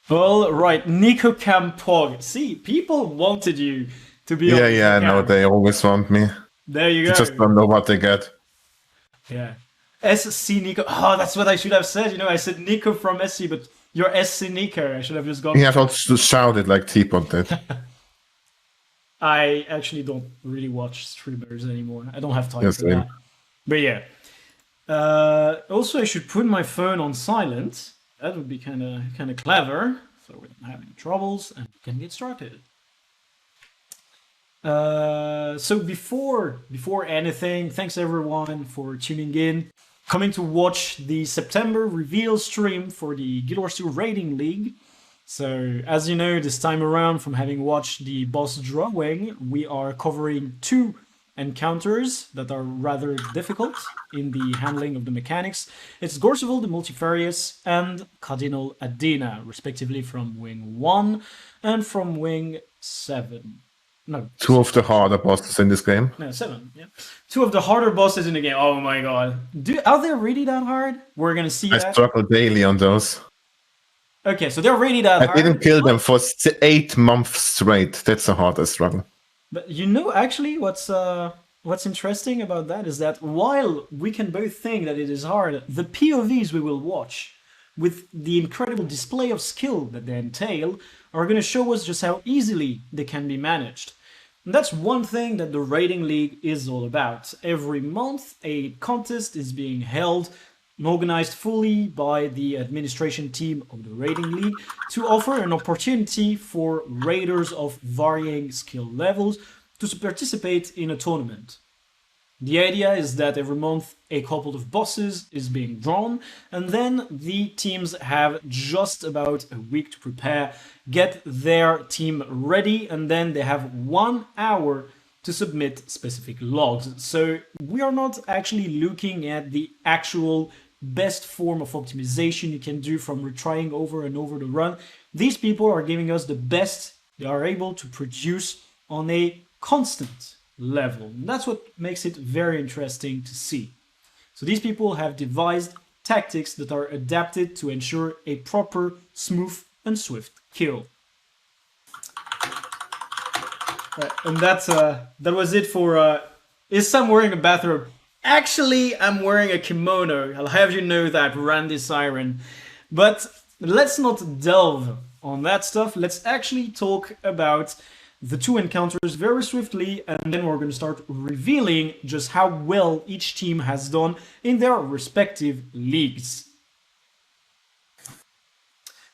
Well, right, Nico Campog. See, people wanted you to be Yeah, on this yeah, no, account. they always want me. There you They just go. don't know what they get. Yeah. SC Nico. Oh, that's what I should have said. I said Nico from SC, but you're SC Nico. I should have just gone You for have that. also shouted like Teapot did. I actually don't really watch streamers anymore. I don't have time Yes, for that. But yeah. Also, I should put my phone on silent. That would be kind of clever, so we don't have any troubles and we can get started. So before anything, thanks everyone for tuning in, coming to watch the September reveal stream for the Guild Wars 2 Rating League. So as you know, this time around, from having watched the boss drawing, we are covering two encounters that are rather difficult in the handling of the mechanics. It's Gorseval the Multifarious and Cardinal Adena, respectively from Wing 1 and from Wing 7. No, Two of the harder bosses in this game. no, 7. Yeah, two of the harder bosses in the game. Oh my god, are they really that hard? We're gonna see I that. struggle daily on those. Okay, so they're really that I hard. didn't kill them for 8 months straight. That's how hard I struggle. But actually, what's interesting about that is that while we can both think that it is hard, the POVs we will watch, with the incredible display of skill that they entail, are going to show us just how easily they can be managed. And that's one thing that the Rating League is all about. Every month, a contest is being held, organized fully by the administration team of the Rating League, to offer an opportunity for raiders of varying skill levels to participate in a tournament. The idea is that every month a couple of bosses is being drawn, and then the teams have just about a week to prepare, get their team ready, and then they have 1 hour to submit specific logs. So we are not actually looking at the actual best form of optimization you can do from retrying over and over the run. These people are giving us the best they are able to produce on a constant level. And that's what makes it very interesting to see. So these people have devised tactics that are adapted to ensure a proper, smooth, and swift kill. And that was it for. Is Sam wearing a bathrobe? Actually, I'm wearing a kimono. I'll have you know that, Randy Siren. But let's not delve on that stuff. Let's actually talk about the two encounters very swiftly, and then we're going to start revealing just how well each team has done in their respective leagues.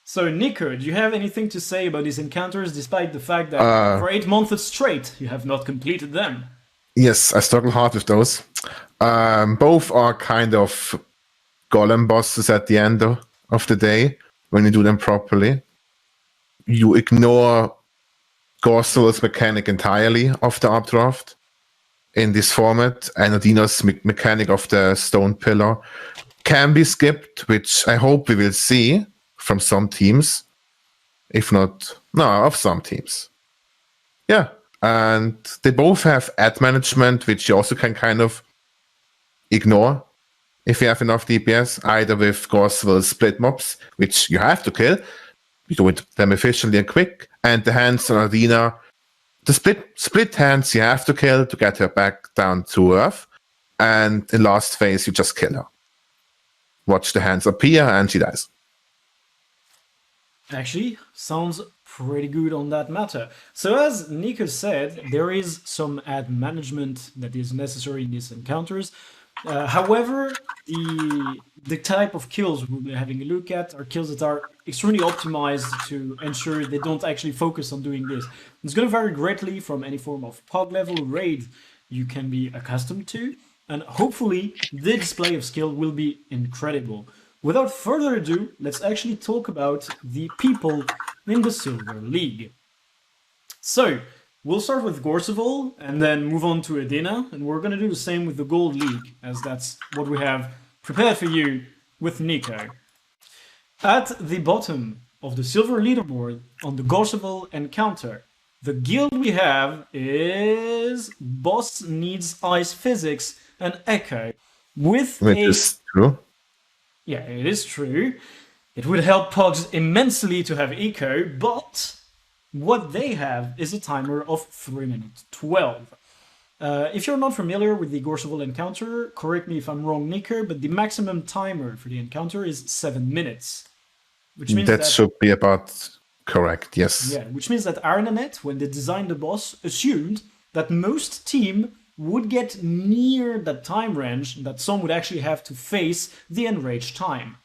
So, Nico, do you have anything to say about these encounters, despite the fact that for 8 months straight you have not completed them? Yes, I struggle hard with those. Both are kind of golem bosses at the end of the day when you do them properly. You ignore Gorsal's mechanic entirely of the updraft in this format, and Adina's mechanic of the stone pillar can be skipped, which I hope we will see from some teams. If not, no, of some teams. Yeah. And they both have ad management, which you also can kind of ignore if you have enough DPS, either with Gorsal's split mobs, which you have to kill. You do them efficiently and quick. And the hands on Adina, the split hands you have to kill to get her back down to earth. And in last phase, you just kill her. Watch the hands appear and she dies. Actually, sounds pretty good on that matter. So as Nico said, there is some ad management that is necessary in these encounters. However, the type of kills we'll be having a look at are kills that are extremely optimized to ensure they don't actually focus on doing this. It's going to vary greatly from any form of pug level raid you can be accustomed to, and hopefully the display of skill will be incredible. Without further ado, let's actually talk about the people in the Silver League. So, we'll start with Gorseval and then move on to Adena, and we're going to do the same with the Gold League, as that's what we have prepared for you with Nico. At the bottom of the Silver leaderboard on the Gorseval encounter, the guild we have is Boss Needs Ice Physics and Echo, with Which is true. Yeah, it is true. It would help Pogs immensely to have eco, but what they have is a timer of 3 minutes 12. If you're not familiar with the Gorseval encounter, correct me if I'm wrong, Nico, but the maximum timer for the encounter is 7 minutes. Which means that should be about correct, yes. Yeah, which means that Ironanet, when they designed the boss, assumed that most team would get near that time range, that some would actually have to face the enraged time.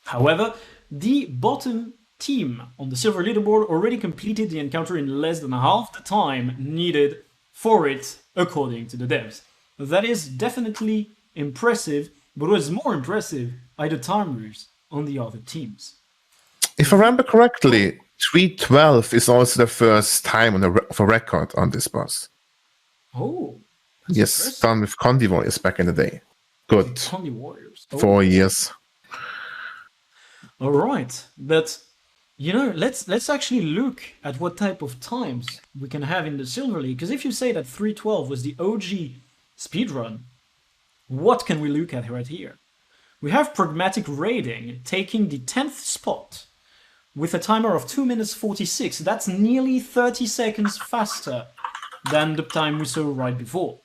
However, the bottom team on the silver leaderboard already completed the encounter in less than half the time needed for it, according to the devs. That is definitely impressive, but what is more impressive are the timers on the other teams. If I remember correctly, 312 is also the first time of a record on this boss. Oh. Yes, done with Condi Warriors back in the day. Good. Condi Warriors. Oh. 4 years. All right, but you know, let's actually look at what type of times we can have in the Silver League. Because if you say that 312 was the OG speedrun, what can we look at right here? We have Pragmatic Raiding taking the 10th spot with a timer of 2 minutes 46. That's nearly 30 seconds faster than the time we saw right before.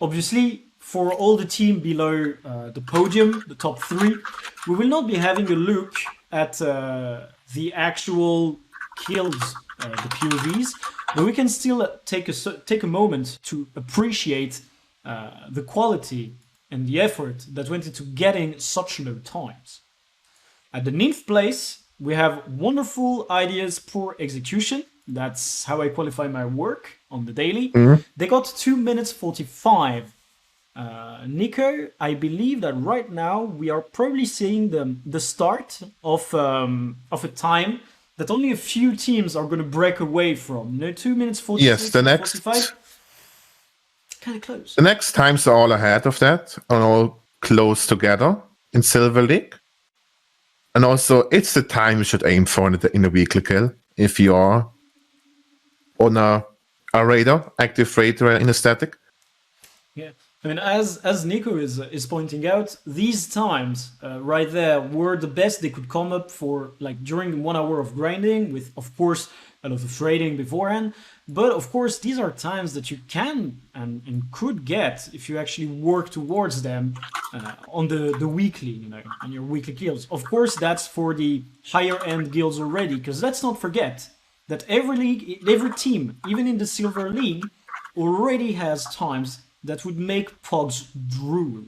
Obviously, for all the team below the podium, the top 3, we will not be having a look at the actual kills, the POVs, but we can still take a moment to appreciate the quality and the effort that went into getting such low times. At the 9th place, we have wonderful ideas, poor execution. That's how I qualify my work on the daily. Mm-hmm. They got 2 minutes 45. Nico, I believe that right now we are probably seeing the start of a time that only a few teams are going to break away from. You know, 2 minutes 46. Yes, the next 45. Kind of close. The next times are all ahead of that, are all close together in Silver League. And also, it's the time you should aim for in a weekly kill if you are on a radar, active radar in a static. Yeah, I mean, as Nico is pointing out, these times right there were the best they could come up for, like during 1 hour of grinding, with of course a lot of trading beforehand. But of course, these are times that you can and could get if you actually work towards them on the weekly, you know, on your weekly kills. Of course, that's for the higher end guilds already, because let's not forget that every league, every team, even in the Silver League, already has times that would make Pogs drool.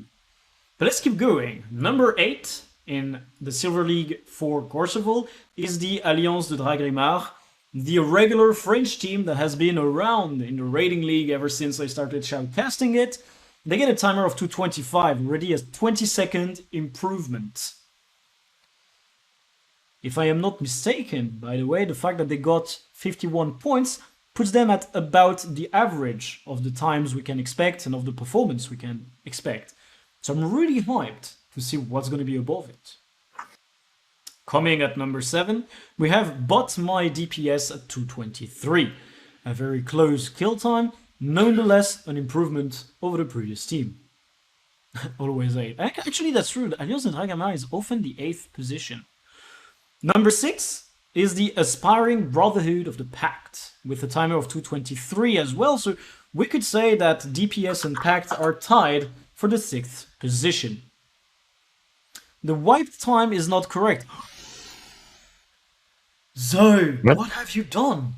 But let's keep going. Number 8 in the Silver League for Gorseval is the Alliance de Dragrimard, the regular French team that has been around in the raiding league ever since I started shoutcasting it. They get a timer of 225, already a 20-second improvement. If I am not mistaken, by the way, the fact that they got 51 points puts them at about the average of the times we can expect and of the performance we can expect. So I'm really hyped to see what's going to be above it. Coming at number 7, we have Bot My DPS at 223. A very close kill time, nonetheless an improvement over the previous team. Always 8. Actually, that's true. Alliance de Dragrimard is often the 8th position. Number 6 is the Aspiring Brotherhood of the Pact, with a timer of 223 as well, so we could say that DPS and Pact are tied for the 6th position. The wiped time is not correct. Zoe, what have you done?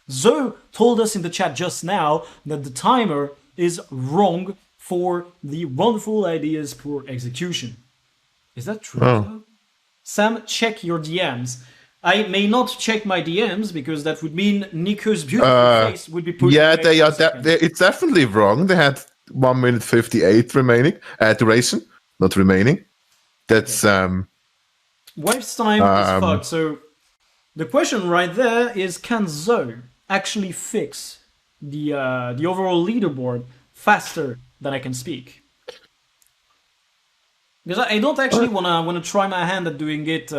Zoe told us in the chat just now that the timer is wrong for the wonderful ideas for execution. Is that true? Oh. Sam, check your DMs. I may not check my DMs because that would mean Nico's beautiful face would be put. Yeah, they are. It's definitely wrong. They had 1 minute 58 remaining duration, not remaining. That's wife's time is fucked. So the question right there is: can Zoe actually fix the overall leaderboard faster than I can speak? Because I don't actually wanna try my hand at doing it.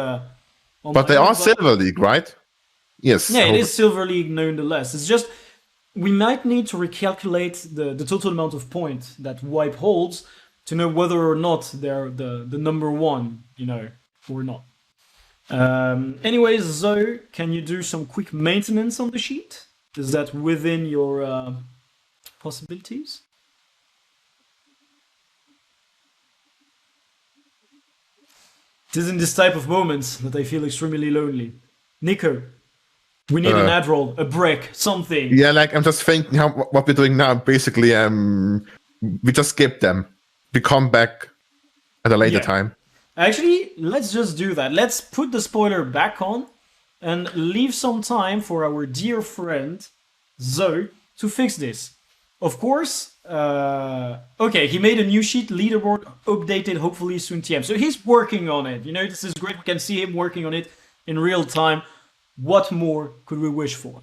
But they are Silver League, right? Yes. Yeah, it is Silver League nonetheless. It's just we might need to recalculate the total amount of points that wipe holds to know whether or not they're the number one, or not. Anyways, Zoe, can you do some quick maintenance on the sheet? Is that within your possibilities? It is in this type of moments that I feel extremely lonely. Nico, we need an ad roll, a break, something. Yeah, like I'm just thinking what we're doing now. Basically, we just skip them. We come back at a later time. Actually, let's just do that. Let's put the spoiler back on and leave some time for our dear friend Zoe to fix this. Of course, okay, he made a new sheet, leaderboard, updated, hopefully soon TM. So he's working on it. This is great. We can see him working on it in real time. What more could we wish for?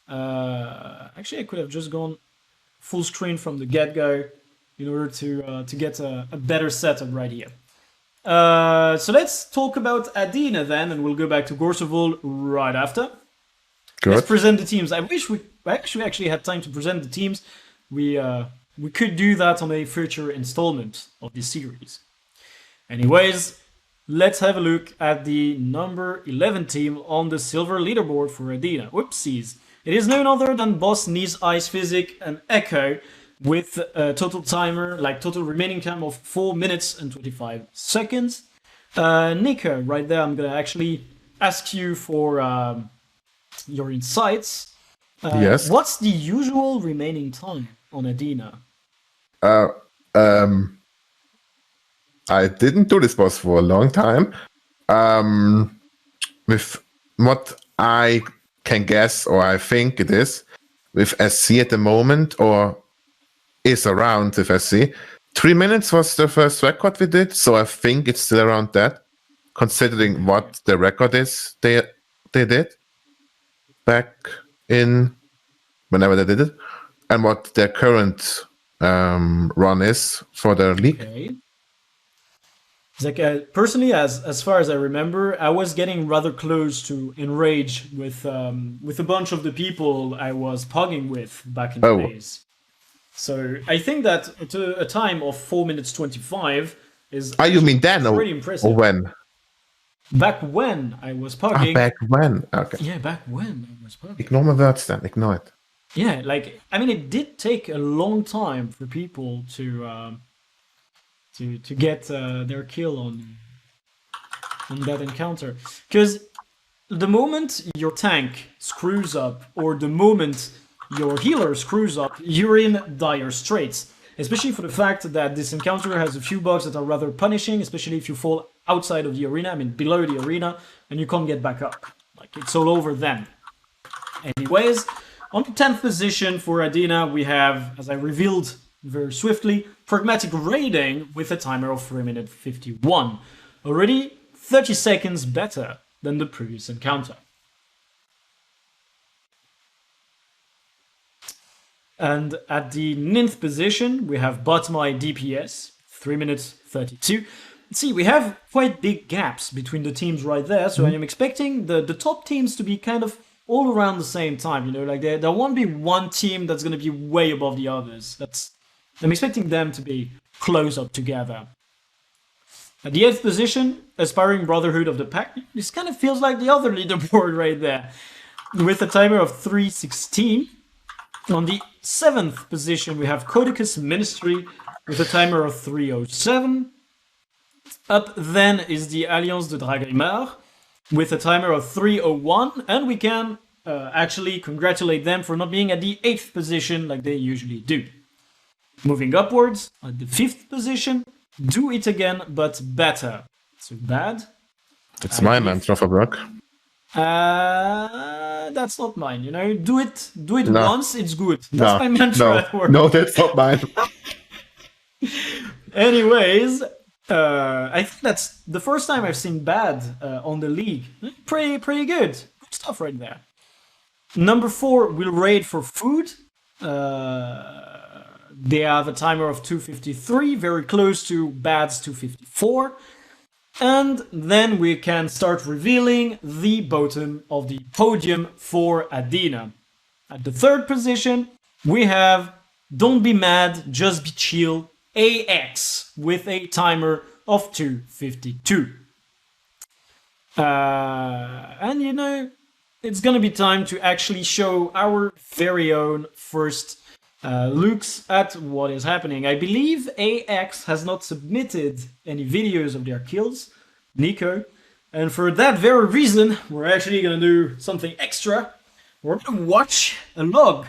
Actually, I could have just gone full screen from the get-go in order to get a better setup right here. So let's talk about Adina then, and we'll go back to Gorsovol right after. Good. Let's present the teams. I wish we actually had time to present the teams. We could do that on a future installment of this series. Anyways, let's have a look at the number 11 team on the silver leaderboard for Adina. Whoopsies. It is none other than Boss, Nice, Ice Physic, and Echo, with a total timer, total remaining time of 4 minutes and 25 seconds. Nico, right there, I'm gonna actually ask you for your insights. Yes. What's the usual remaining time on Adina? I didn't do this boss for a long time. With what I can guess, or I think it is, with SC at the moment, or is around with SC. 3 minutes was the first record we did, so I think it's still around that, considering what the record is they did back in whenever they did it, and what their current run is for their league. Okay. Like personally, as far as I remember, I was getting rather close to Enrage with a bunch of the people I was pogging with back in the days. So I think that a time of 4 minutes 25 is you mean then, pretty impressive. Or when? Back when I was pogging. Back when? Okay. Yeah, back when I was pogging. Ignore my words then. Ignore it. Yeah, it did take a long time for people to get their kill on that encounter, because the moment your tank screws up or the moment your healer screws up, you're in dire straits, especially for the fact that this encounter has a few bugs that are rather punishing, especially if you fall outside of the arena, below the arena, and you can't get back up. It's all over then. Anyways, on the 10th position for Adina, we have, as I revealed very swiftly, Pragmatic Raiding with a timer of 3 minutes 51. Already 30 seconds better than the previous encounter. And at the 9th position, we have Botmai DPS, 3 minutes 32. See, we have quite big gaps between the teams right there, so I am expecting the top teams to be kind of all around the same time, there won't be one team that's going to be way above the others. I'm expecting them to be close up together. At the 8th position, Aspiring Brotherhood of the Pack. This kind of feels like the other leaderboard right there, with a timer of 3:16. On the 7th position, we have Codicus Ministry with a timer of 3:07. Up then is the Alliance de Dragrimard with a timer of 3:01, and we can actually congratulate them for not being at the 8th position like they usually do. Moving upwards, at the 5th position, Do It Again, but better. So bad? It's my mantra for work. That's not mine, Do it once, it's good. That's my mantra at work. No, that's not mine. Anyways, I think that's the first time I've seen bad on the league. Pretty good. Good stuff right there. Number 4 will raid for food. They have a timer of 2:53, very close to Bad's 2:54. And then we can start revealing the bottom of the podium for Adina. At the 3rd position, we have Don't Be Mad, Just Be Chill, AX with a timer of 2:52. And you know, it's gonna be time to actually show our very own first looks at what is happening. I believe AX has not submitted any videos of their kills, Nico, and for that very reason, we're actually gonna do something extra. We're gonna watch a log.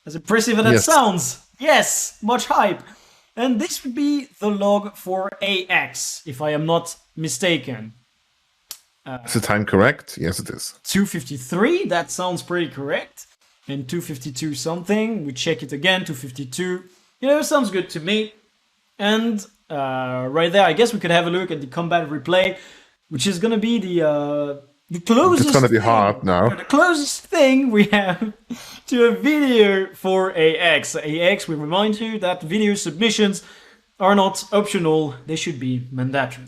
As impressive as that sounds, yes, much hype. And this would be the log for AX, if I am not mistaken. Is the time correct? Yes, it is. 2:53, that sounds pretty correct. And 2:52 something, we check it again, 2:52. You know, sounds good to me. And right there, I guess we could have a look at the combat replay, which is gonna be the closest. It's gonna be hard now. The closest thing we have to a video for AX. AX, we remind you that video submissions are not optional; they should be mandatory.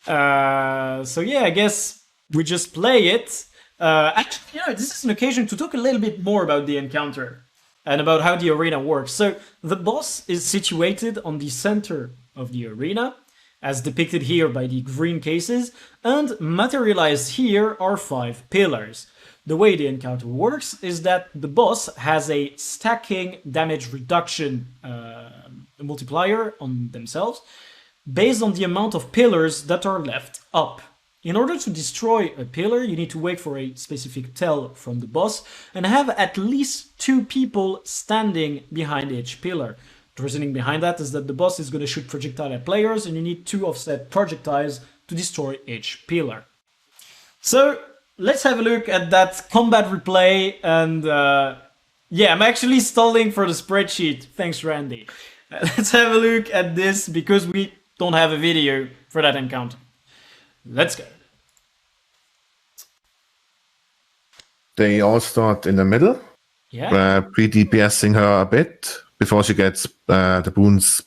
So yeah, I guess we just play it. Actually, you know, this is an occasion to talk a little bit more about the encounter and about how the arena works. So the boss is situated on the center of the arena, as depicted here by the green cases, and materialized here are 5 pillars. The way the encounter works is that the boss has a stacking damage reduction multiplier on themselves based on the amount of pillars that are left up. In order to destroy a pillar, you need to wait for a specific tell from the boss and have at least 2 people standing behind each pillar. The reasoning behind that is that the boss is going to shoot projectile at players and you need 2 offset projectiles to destroy each pillar. So let's have a look at that combat replay, and yeah, I'm actually stalling for the spreadsheet. Thanks, Randy. Let's have a look at this because we don't have a video for that encounter. Let's go. They all start in the middle, pre-DPSing her a bit before she gets the boons,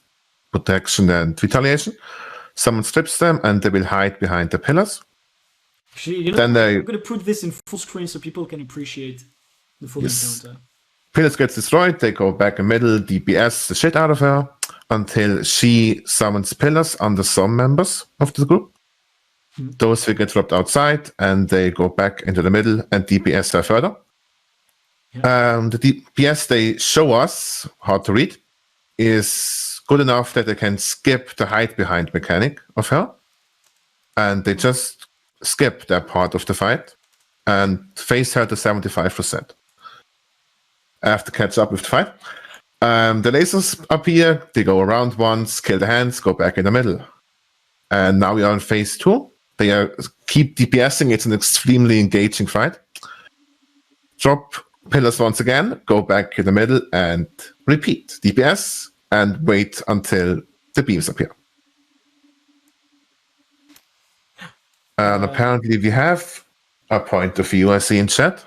protection, and retaliation. Someone strips them, and they will hide behind the pillars. Actually, you know, I'm going to put this in full screen so people can appreciate the full encounter. Pillars gets destroyed, they go back in middle, DPS the shit out of her, until she summons pillars under some members of the group. Those will get dropped outside, and they go back into the middle and DPS her further. The DPS they show us, hard to read, is good enough that they can skip the hide behind mechanic of her, and they just skip that part of the fight and face her to 75%. I have to catch up with the fight. The lasers appear, they go around once, kill the hands, go back in the middle. And now we are in phase 2. They keep DPSing, it's an extremely engaging fight. Drop pillars once again, go back in the middle and repeat. DPS and wait until the beams appear. And apparently we have a point of view I see in chat.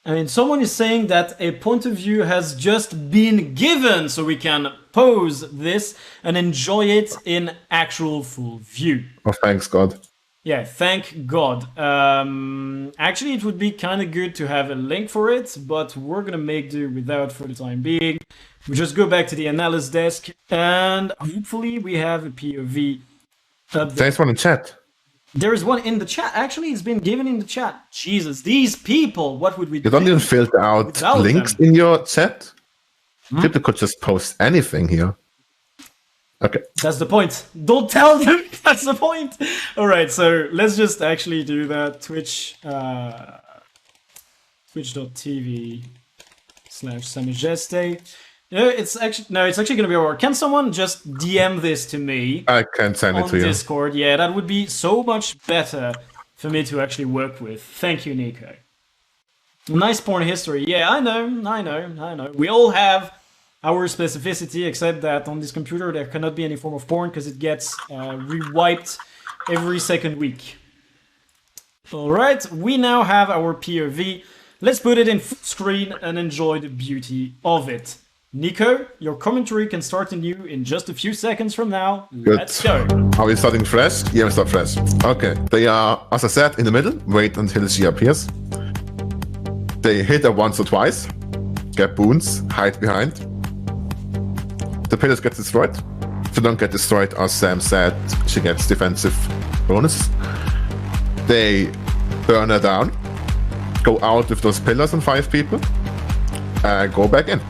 I mean, someone is saying that a point of view has just been given, so we can pause this and enjoy it in actual full view. Oh, thanks God. Yeah, thank God. Actually, it would be kind of good to have a link for it, but we're gonna make do without for the time being. We just go back to the analysis desk, and hopefully we have a POV update. There's one in chat. There is one in the chat. Actually, it's been given in the chat. Jesus, these people, what would we do? You don't even filter out links in your chat? People could just post anything here. Okay. That's the point. Don't tell them. That's the point. All right, so let's just actually do that. Twitch.tv/Samajeste. It's actually gonna be over. Can someone just DM this to me? I can send it to you. On Discord. Yeah, that would be so much better for me to actually work with. Thank you, Nico. Nice porn history. Yeah, I know. We all have our specificity, except that on this computer there cannot be any form of porn because it gets rewiped every second week. Alright, we now have our POV. Let's put it in full screen and enjoy the beauty of it. Nico, your commentary can start anew in just a few seconds from now. Good. Let's go. Are we starting fresh? Yeah, we start fresh. Okay, they are, as I said, in the middle. Wait until she appears. They hit her once or twice. Get boons, hide behind. The pillars get destroyed. If they don't get destroyed, as Sam said, she gets defensive bonus. They burn her down, go out with those pillars and 5 people, go back in.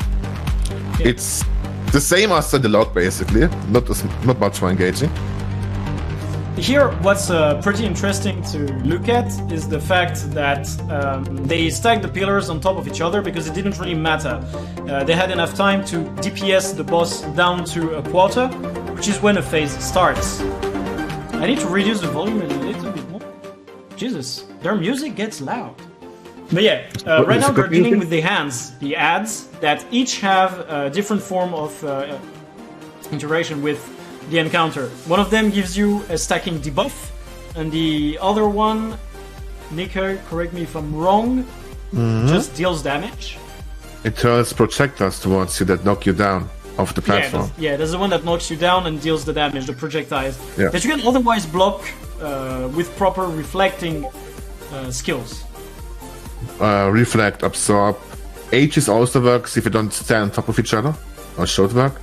Yeah. It's the same as the log, basically. Not much more engaging. Here, what's pretty interesting to look at is the fact that they stacked the pillars on top of each other because it didn't really matter. They had enough time to DPS the boss down to a quarter, which is when a phase starts. I need to reduce the volume a little bit more. Jesus, their music gets loud. But yeah, right now they're dealing with the hands, the ads, that each have a different form of interaction with the encounter. One of them gives you a stacking debuff, and the other one, Nico, correct me if I'm wrong, just deals damage. It turns projectiles towards you that knock you down off the platform. Yeah, that's the one that knocks you down and deals the damage, the projectiles. Yeah. That you can otherwise block with proper reflecting skills. Reflect, absorb. Ages also works if you don't stand on top of each other, or should work.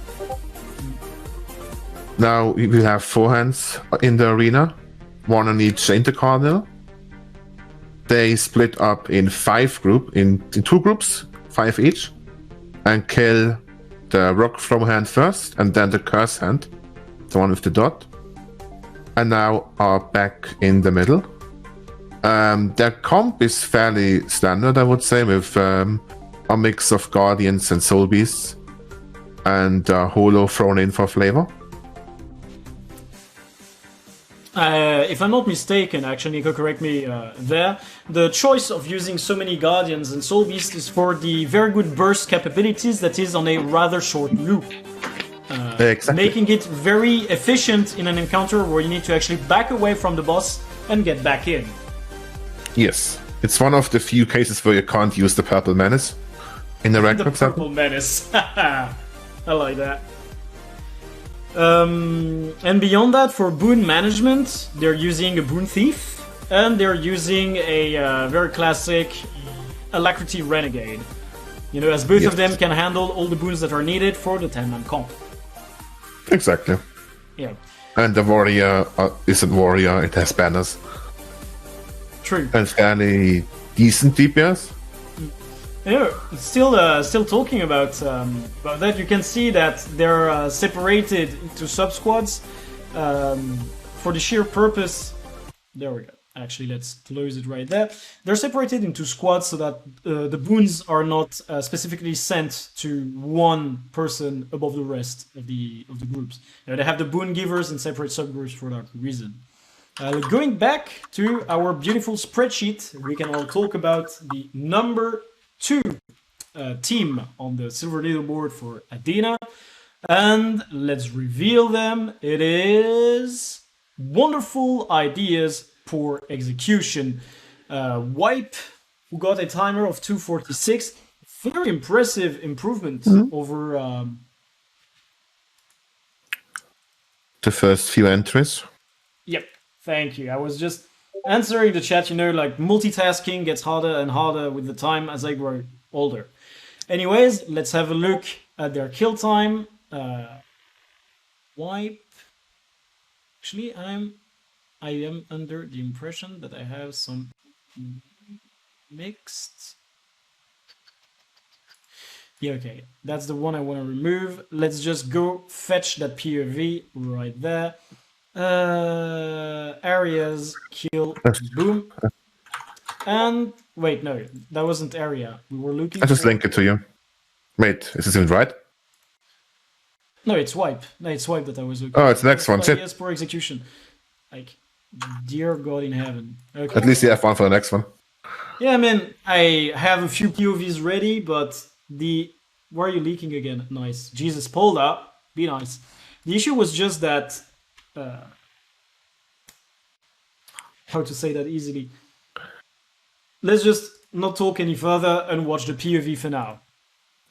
Now we have 4 hands in the arena, 1 on each intercardinal. They split up in 2 groups, 5 each, and kill the rock throw hand first, and then the curse hand, the one with the dot. And now are back in the middle. Their comp is fairly standard, I would say, with a mix of guardians and soul beasts, and holo thrown in for flavor. If I'm not mistaken, actually, Nico, correct me there, the choice of using so many Guardians and Soul Beasts is for the very good burst capabilities that is on a rather short loop. Exactly. Making it very efficient in an encounter where you need to actually back away from the boss and get back in. Yes. It's one of the few cases where you can't use the Purple Menace in the rank, The for example. Purple Menace. I like that. And beyond that, for boon management, they're using a Boon Thief, and they're using a very classic Alacrity Renegade. You know, as both of them can handle all the boons that are needed for the 10-man comp. Exactly. Yeah. And the warrior isn't warrior, it has banners. True. And fairly decent DPS. You know, still talking about that, you can see that they're separated into sub-squads for the sheer purpose... There we go. Actually, let's close it right there. They're separated into squads so that the boons are not specifically sent to one person above the rest of the groups. You know, they have the boon givers in separate subgroups for that reason. Going back to our beautiful spreadsheet, we can all talk about the number 2 team on the silver leaderboard for Adena, and let's reveal them. It is Wonderful Ideas, Poor Execution. Wipe, who got a timer of 2:46. Very impressive improvement over the first few entries. Yep, thank you. I was just answering the chat, you know, like multitasking gets harder and harder with the time as I grow older. Anyways, let's have a look at their kill time. Wipe. Actually, I am under the impression that I have some mixed. Yeah, okay. That's the one I want to remove. Let's just go fetch that POV right there. Areas, kill, boom. And wait, no, that wasn't area. We were looking. I just link it to you. Wait, is this even right? No, it's wipe. No, it's wipe that I was looking. Oh, it's the next one. Yes, for execution. Like, dear God in heaven. Okay. At least you have one for the next one. Yeah, I mean, I have a few POVs ready, but why are you leaking again? Nice. Jesus, pulled up. Be nice. The issue was just that. How to say that easily? Let's just not talk any further and watch the POV for now.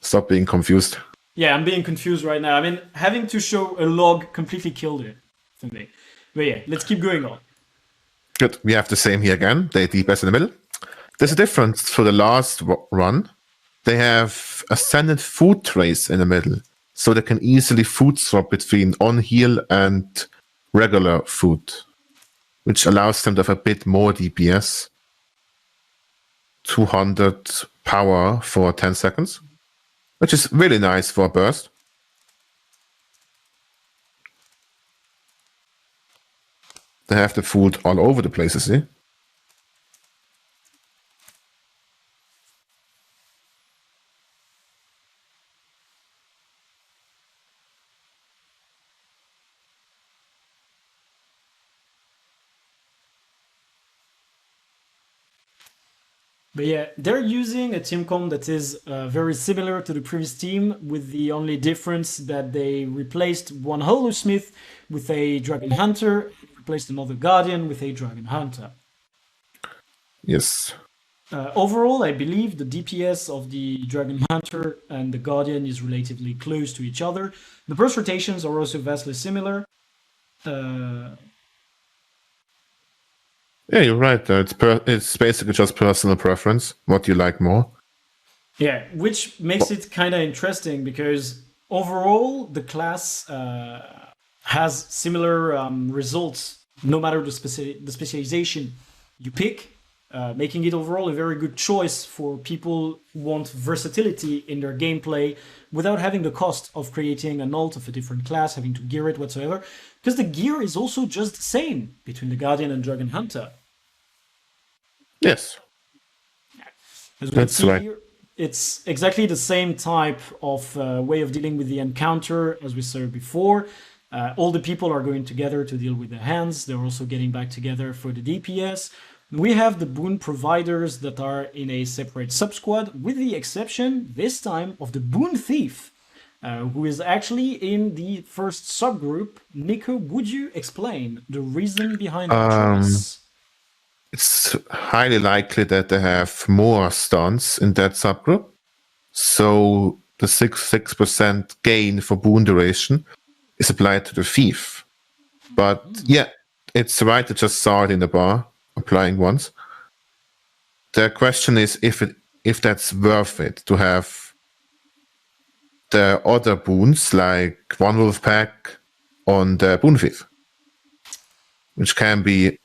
Stop being confused. Yeah, I'm being confused right now. I mean, having to show a log completely killed it for me. But yeah, let's keep going on. Good. We have the same here again. They DPS in the middle. There's a difference for the last run. They have ascended food trays in the middle. so they can easily food swap between on heal and regular food, which allows them to have a bit more DPS. 200 power for 10 seconds, which is really nice for a burst. They have the food all over the place, you see. But yeah, they're using a team comp that is very similar to the previous team, with the only difference that they replaced one Holosmith with a Dragon Hunter, replaced another Guardian with a Dragon Hunter. Yes. Overall, I believe the DPS of the Dragon Hunter and the Guardian is relatively close to each other. The burst rotations are also vastly similar. Yeah, you're right. It's basically just personal preference, what you like more. Yeah, which makes it kind of interesting because overall the class has similar results no matter the specialization you pick, making it overall a very good choice for people who want versatility in their gameplay without having the cost of creating an ult of a different class, having to gear it whatsoever, because the gear is also just the same between the Guardian and Dragon Hunter. Yes. As we can see here, it's exactly the same type of way of dealing with the encounter as we saw before. All the people are going together to deal with the hands. They're also getting back together for the DPS. We have the boon providers that are in a separate sub-squad, with the exception, this time, of the boon thief, who is actually in the first subgroup. Nico, would you explain the reason behind the choice? It's highly likely that they have more stuns in that subgroup. So the 6% gain for boon duration is applied to the thief. But yeah, it's right, I just saw it in the bar, applying once. The question is if that's worth it to have the other boons, like one wolf pack on the boon thief, which can be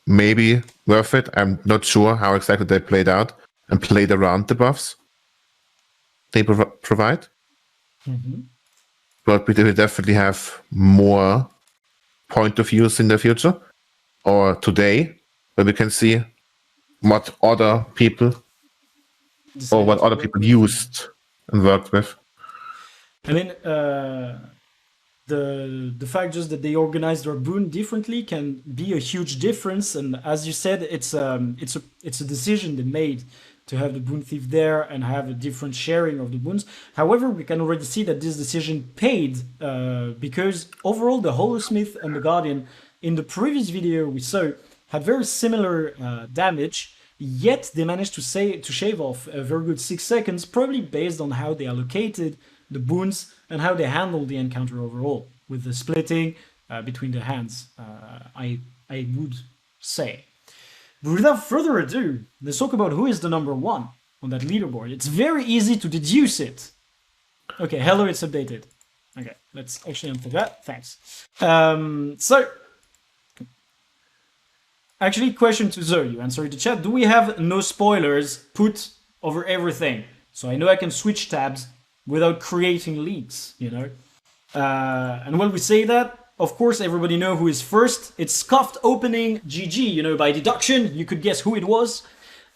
maybe worth it. I'm not sure how exactly they played out and played around the buffs they provide. But we will definitely have more point of views in the future, or today, where we can see what other people or what other people used and worked with. I mean, the fact just that they organize their boon differently can be a huge difference. And as you said, it's a decision they made to have the boon thief there and have a different sharing of the boons. However, we can already see that this decision paid because overall the Holosmith and the Guardian in the previous video we saw had very similar damage, yet they managed to shave off a very good 6 seconds, probably based on how they allocated the boons and how they handled the encounter overall, with the splitting between the hands, I would say. But without further ado, let's talk about who is the number one on that leaderboard. It's very easy to deduce it. Okay, hello, it's updated. Okay, let's actually unplug that. Thanks. So, actually, question to Zoe. You answer the chat. Do we have no spoilers put over everything? So I know I can switch tabs without creating leaks, you know? And when we say that, of course, everybody know who is first. It's Scuffed Opening GG, you know, by deduction, you could guess who it was.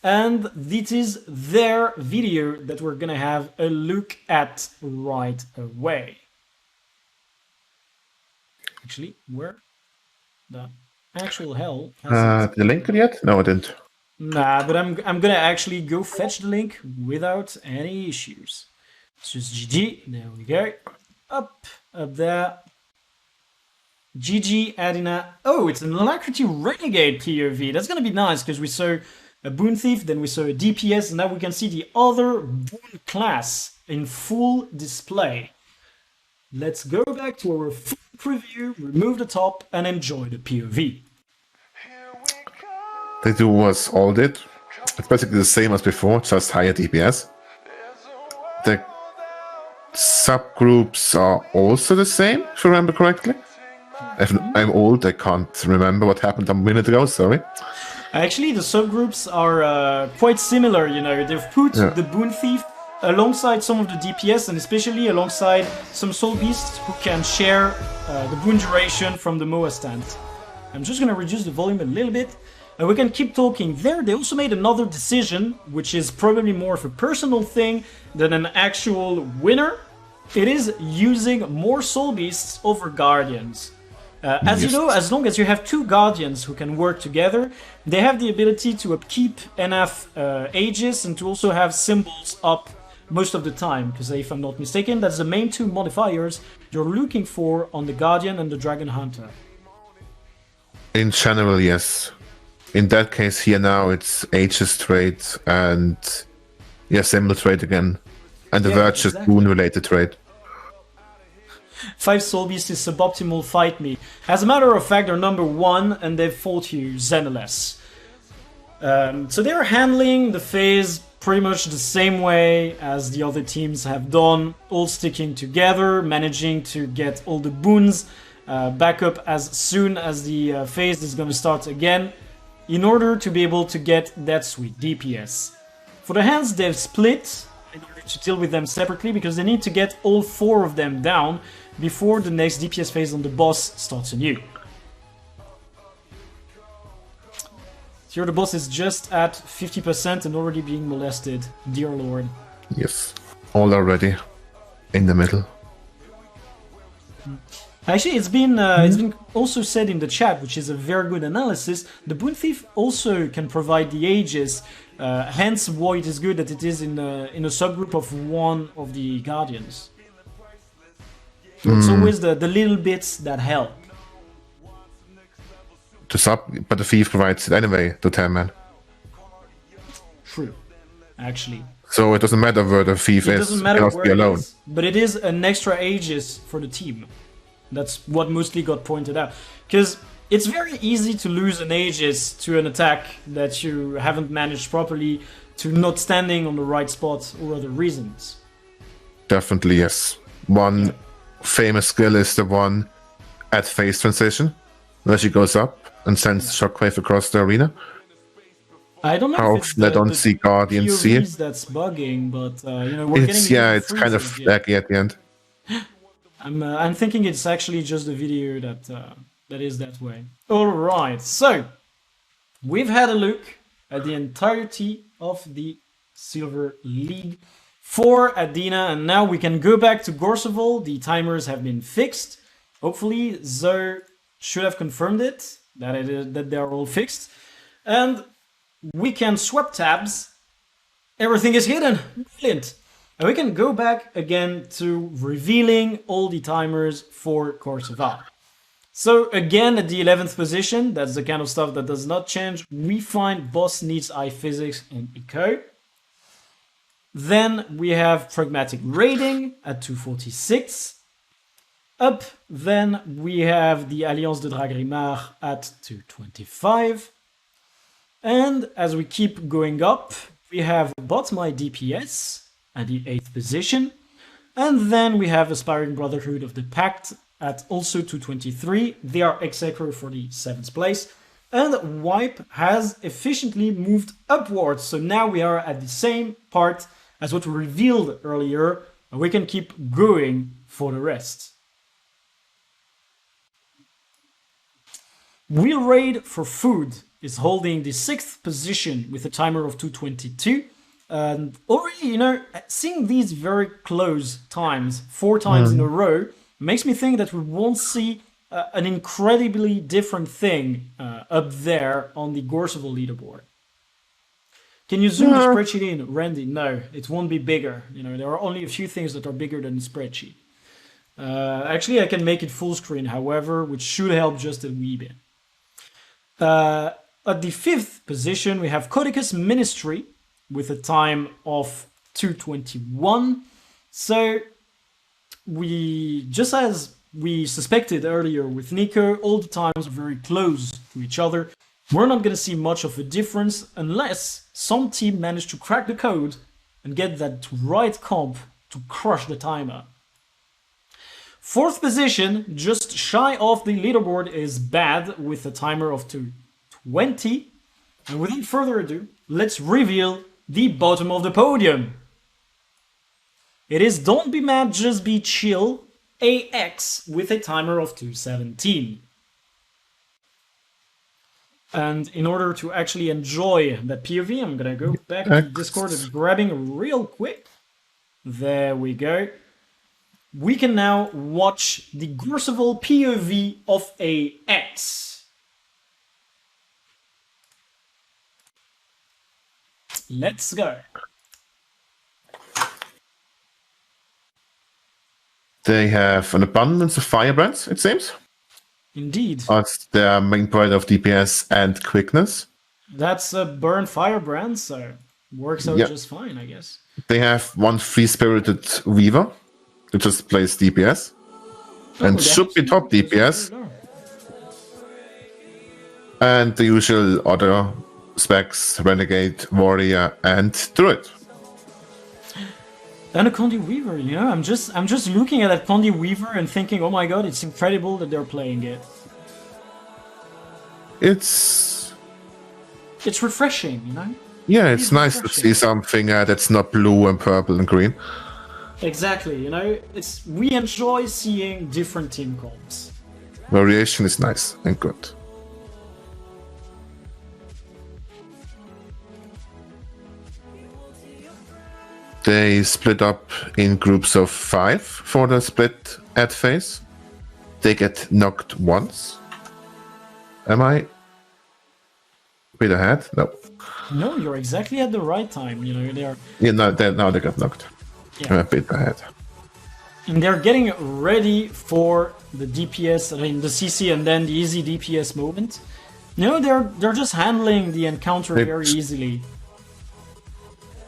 And this is their video that we're gonna have a look at right away. Actually, where the actual hell has The link yet? No, I didn't. Nah, but I'm gonna actually go fetch the link without any issues. It's just GG, there we go. Up there. GG Adina. Oh, it's an Alacrity Renegade POV. That's gonna be nice because we saw a Boon Thief, then we saw a DPS, and now we can see the other Boon class in full display. Let's go back to our full preview, remove the top, and enjoy the POV. They do was all did. It's basically the same as before, just higher DPS. The subgroups are also the same, if I remember correctly. I'm old, I can't remember what happened a minute ago, sorry. Actually, the subgroups are quite similar, you know. They've put the Boon Thief alongside some of the DPS, and especially alongside some Soul Beasts who can share the Boon duration from the Moa stand. I'm just gonna reduce the volume a little bit, and we can keep talking there. They also made another decision, which is probably more of a personal thing than an actual winner. It is using more Soul Beasts over Guardians. As you know, as long as you have two Guardians who can work together, they have the ability to upkeep enough Aegis and to also have symbols up most of the time. Because if I'm not mistaken, that's the main two modifiers you're looking for on the Guardian and the Dragon Hunter. In general, yes. In that case here now, it's Aegis trade and symbol trade again. And the Virtuous Boon-related trade. 5 Soul Beasts is suboptimal, fight me. As a matter of fact, they're number 1 and they've fought you, Xenoless. So they're handling the phase pretty much the same way as the other teams have done, all sticking together, managing to get all the boons back up as soon as the phase is going to start again, in order to be able to get that sweet DPS. For the hands, they've split in order to deal with them separately, because they need to get all 4 of them down before the next DPS phase on the boss starts anew. Here the boss is just at 50% and already being molested, dear lord. Yes, all already in the middle. Actually, it's been also said in the chat, which is a very good analysis. The Boon Thief also can provide the Aegis, hence why it is good that it is in a subgroup of one of the Guardians. It's always the little bits that help. But the Thief provides it anyway to 10 man. True, actually. So it doesn't matter where the Thief is, it doesn't matter where be alone. it is, but it is an extra Aegis for the team. That's what mostly got pointed out. Because it's very easy to lose an Aegis to an attack that you haven't managed properly, to not standing on the right spot or other reasons. Definitely, yes. One famous skill is the one at phase transition, where she goes up and sends shockwave across the arena. I don't know if it's I don't see Guardians see it. That's bugging, but you know, we're getting it's kind of laggy at the end. I'm thinking it's actually just the video that is that way. Alright, so we've had a look at the entirety of the Silver League for Adina, and now we can go back to Gorseval. The timers have been fixed. Hopefully Zoe should have confirmed it, that they are all fixed. And we can swap tabs. Everything is hidden. Brilliant. And we can go back again to revealing all the timers for Gorseval. So again, at the 11th position, that's the kind of stuff that does not change. We find Boss Needs Eye Physics and Eco. Then we have Pragmatic Raiding at 246. Up, then we have the Alliance de Dragrimar at 225. And as we keep going up, we have Bot My DPS at the 8th position. And then we have Aspiring Brotherhood of the Pact at also 223. They are ex aequo for the 7th place. And Wipe has efficiently moved upwards. So now we are at the same part as what we revealed earlier. And we can keep going for the rest. Wheel Raid for Food is holding the 6th position with a timer of 222. And already, you know, seeing these very close times, 4 times in a row, makes me think that we won't see an incredibly different thing up there on the Gorseval leaderboard. Can you zoom the spreadsheet in, Randy? No, it won't be bigger. You know, there are only a few things that are bigger than the spreadsheet. Actually, I can make it full screen, however, which should help just a wee bit. At the 5th position, we have Codicus Ministry with a time of 221. So just as we suspected earlier with Nico, all the times are very close to each other. We're not going to see much of a difference unless some team managed to crack the code and get that right comp to crush the timer. Fourth position, just shy of the leaderboard, is Bad with a timer of 220. And without further ado, let's reveal the bottom of the podium. It is Don't Be Mad, Just Be Chill, AX, with a timer of 217. And in order to actually enjoy that POV, I'm gonna go back to Discord and grabbing real quick. There we go. We can now watch the Gorseval POV of AX. Let's go. They have an abundance of firebrands, it seems. Indeed. That's their main point of DPS and quickness. That's a burn firebrand, so works out just fine, I guess. They have one free-spirited Weaver, that just plays DPS. And should be top DPS. And the usual other specs, Renegade, Warrior, and Druid. And a Condi Weaver, you know, I'm just looking at that Condi Weaver and thinking, oh my god, it's incredible that they're playing it. It's refreshing, you know? Yeah, it's nice to see something that's not blue and purple and green. Exactly, you know, we enjoy seeing different team comps. Variation is nice and good. They split up in groups of 5 for the split ad phase. They get knocked once. Am I a bit ahead? No. No, you're exactly at the right time. You know, they are. Yeah, now they got knocked. Yeah. I'm a bit ahead. And they're getting ready for the DPS, I mean the CC and then the easy DPS moment. No, they're just handling the encounter very easily.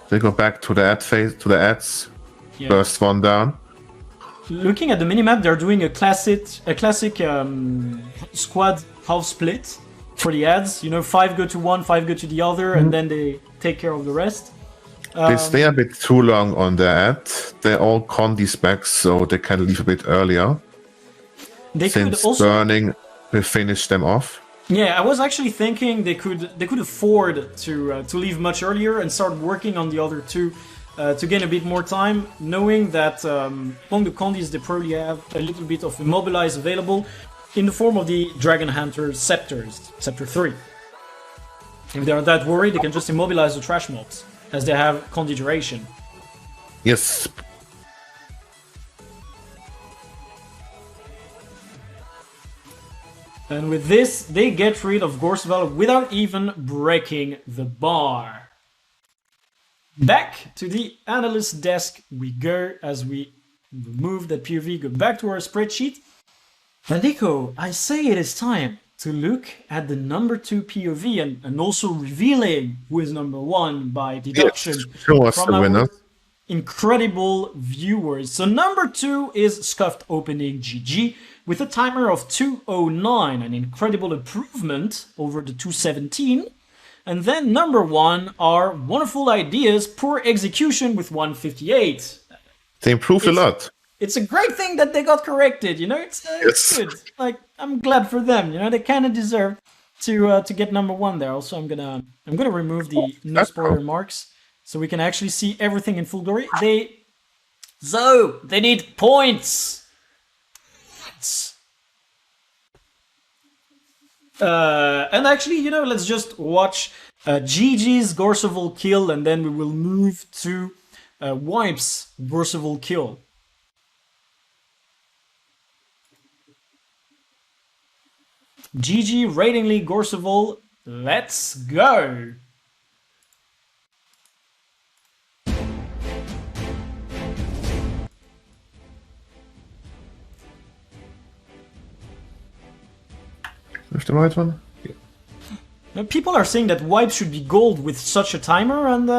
They go back to the ad phase, to the ads. Yeah. Burst one down. Looking at the minimap, they're doing a classic squad half split for the ads. You know, 5 go to one, 5 go to the other, and then they take care of the rest. They stay a bit too long on the ad. They're all Condi specs, so they can leave a bit earlier. Since burning will finish them off. Yeah, I was actually thinking they could afford to leave much earlier and start working on the other two to gain a bit more time, knowing that among the Condis they probably have a little bit of immobilize available in the form of the Dragon Hunter Scepters, Scepter 3. If they're that worried, they can just immobilize the trash mobs, as they have Condi duration. Yes. And with this, they get rid of Gorseval without even breaking the bar. Back to the analyst desk we go as we remove that POV, go back to our spreadsheet. And Nico, I say it is time to look at the number 2 POV and also revealing who is number 1 by deduction from our incredible viewers. So number 2 is Scuffed Opening GG with a timer of 209, an incredible improvement over the 217. And then number 1 are Wonderful Ideas, Poor Execution with 158. They improved a lot. It's a great thing that they got corrected, you know. It's good. Like, I'm glad for them. You know, they kind of deserve to get number 1 there. Also, I'm gonna remove the no spoiler marks so we can actually see everything in full glory. They need points. And actually, you know, let's just watch GG's Gorseval kill, and then we will move to Wipe's Gorseval kill. GG Rating League Gorseval, let's go! With the right one? Yeah. Now, people are saying that Wipe should be gold with such a timer, and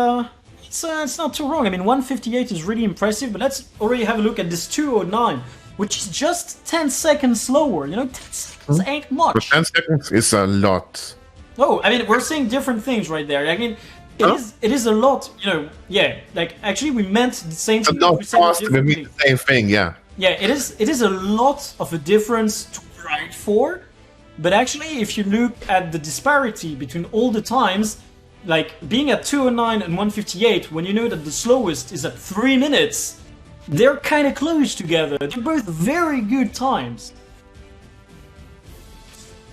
it's not too wrong. I mean, 158 is really impressive, but let's already have a look at this 209, which is just 10 seconds slower. You know, 10 seconds ain't much. But 10 seconds is a lot. Oh, I mean, we're saying different things right there. I mean, it is a lot, you know, yeah. Like, actually, we meant the same thing. Not fast, we mean the same thing, yeah. Yeah, it is a lot of a difference to grind for, but actually, if you look at the disparity between all the times, like being at 209 and 158, when you know that the slowest is at 3 minutes, they're kind of close together. They're both very good times.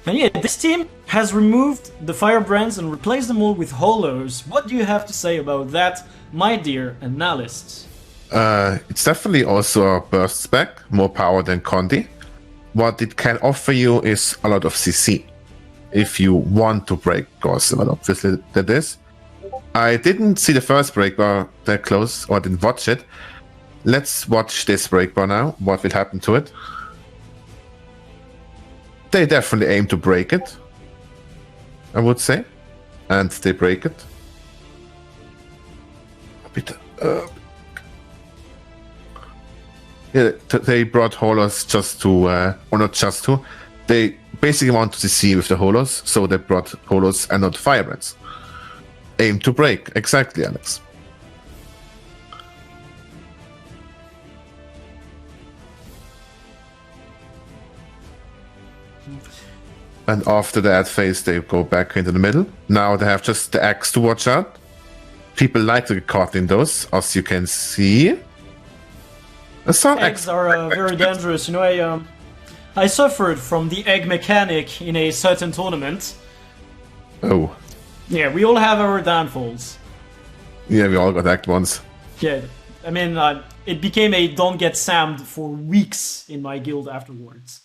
And yeah, this team has removed the firebrands and replaced them all with holos. What do you have to say about that, my dear analysts? It's definitely also a burst spec, more power than Conti. What it can offer you is a lot of CC. If you want to break Gauss, well, obviously that is. I didn't see the first break bar that close, or didn't watch it. Let's watch this break bar now. What will happen to it? They definitely aim to break it, I would say. And they break it. A bit, yeah, they brought holos just to, or not just to, they basically want to see with the holos, so they brought holos and not firebrands. Aim to break, exactly, Alex. And after that phase, they go back into the middle. Now they have just the axe to watch out. People like to get caught in those, as you can see. Some Eggs are very dangerous. You know, I suffered from the egg mechanic in a certain tournament. Oh. Yeah, we all have our downfalls. Yeah, we all got act once. Yeah, I mean, it became a don't get sammed for weeks in my guild afterwards.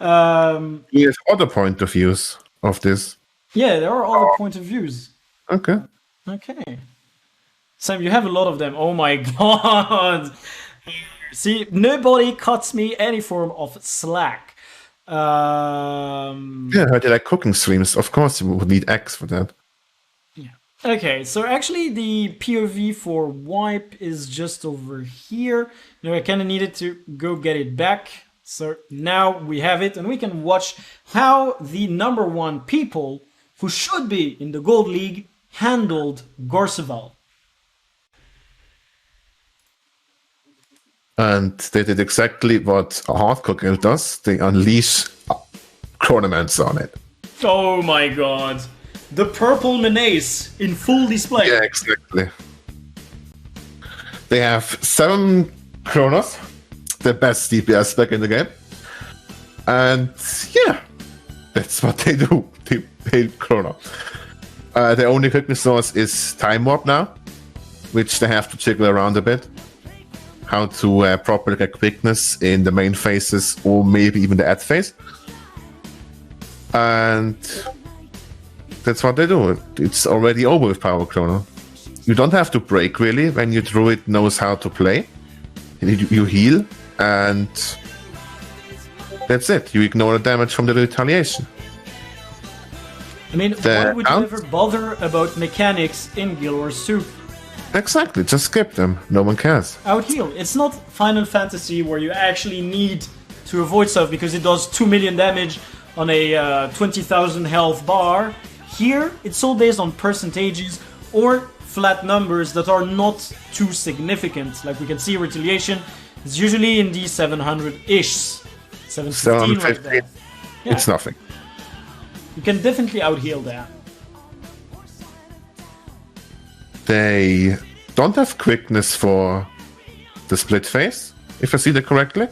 There's other point of views of this. Yeah, there are other point of views. Okay. Okay. Sam, you have a lot of them. Oh my god. See, nobody cuts me any form of slack. Yeah, I heard you like cooking streams. Of course, you would need X for that. Yeah. Okay, so actually the POV for wipe is just over here. You know, I kind of needed to go get it back. So now we have it, and we can watch how the #1 people who should be in the Gold League handled Gorseval. And they did exactly what a hardcore guild does. They unleash tournaments on it. Oh my god. The purple menace in full display. Yeah, exactly. They have 7 Chronos, the best DPS spec in the game. And yeah, that's what they do. They hate Chrono. The only quickness source is Time Warp now, which they have to jiggle around a bit. How to properly get quickness in the main phases, or maybe even the ad phase. And that's what they do. It's already over with Power Chrono. You don't have to break really when your druid knows how to play. You heal, and that's it. You ignore the damage from the retaliation. I mean, why would you ever bother about mechanics in Guild Wars 2? Exactly, just skip them. No one cares. Out heal. It's not Final Fantasy where you actually need to avoid stuff because it does 2 million damage on a 20,000 health bar. Here, it's all based on percentages or flat numbers that are not too significant. Like we can see, retaliation is usually in the 700-ish. 715 right there. Yeah. It's nothing. You can definitely out heal that. They don't have quickness for the split phase, if I see that correctly.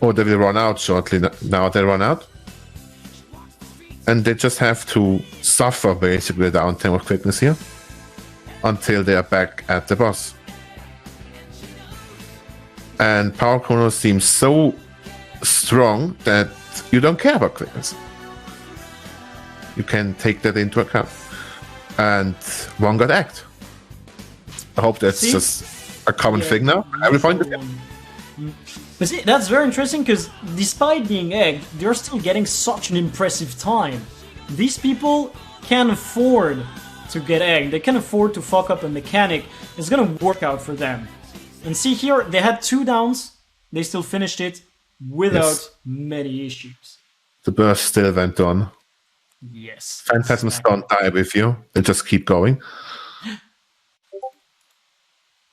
Or they will run out shortly. Now they run out. And they just have to suffer basically the downtime of quickness here until they are back at the boss. And Power Chrono seems so strong that you don't care about quickness. You can take that into account. And one got act. I hope that's just a common thing now. Every point of view. But see, that's very interesting because despite being egged, they're still getting such an impressive time. These people can afford to get egged. They can afford to fuck up a mechanic. It's gonna work out for them. And see here, they had 2 downs. They still finished it without many issues. The burst still went on. Yes. Phantasms don't die with you. They just keep going.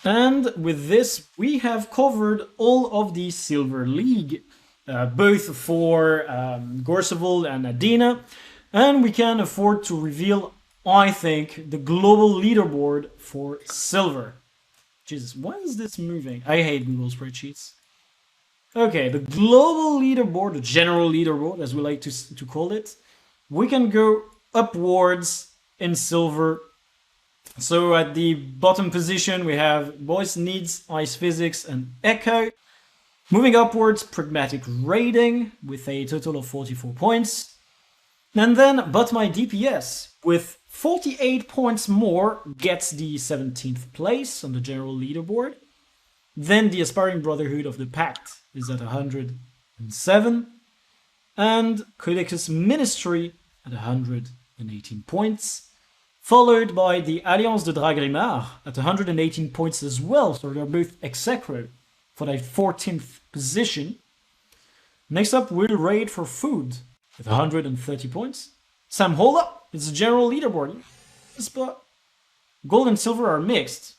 And with this, we have covered all of the Silver League, both for Gorseval and Adina, and we can afford to reveal, I think, the global leaderboard for Silver. Jesus, why is this moving? I hate Google spreadsheets. Okay, the global leaderboard, the general leaderboard, as we like to call it, we can go upwards in Silver. So at the bottom position, we have Voice Needs, Ice Physics, and Echo. Moving upwards, Pragmatic Rating, with a total of 44 points. And then But My DPS, with 48 points more, gets the 17th place on the general leaderboard. Then the Aspiring Brotherhood of the Pact is at 107. And Codex's Ministry at 118 points. Followed by the Alliance de Dragrimard at 118 points as well, so they're both ex aequo for that 14th position. Next up, we'll raid for food with 130 points. Sam, hold up! It's a general leaderboard. Yes, but gold and silver are mixed.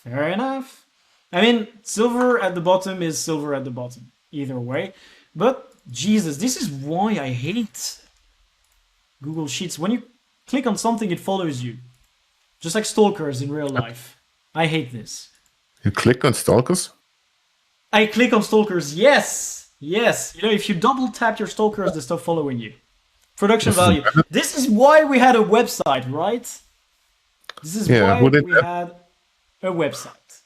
Fair enough. I mean, silver at the bottom is silver at the bottom, either way. But, Jesus, this is why I hate Google Sheets. When you click on something, it follows you. Just like stalkers in real life. I hate this. You click on stalkers? I click on stalkers, yes! Yes. You know, if you double tap your stalkers, they stop following you. Production value. This is why we had a website, right? This is why we had a website.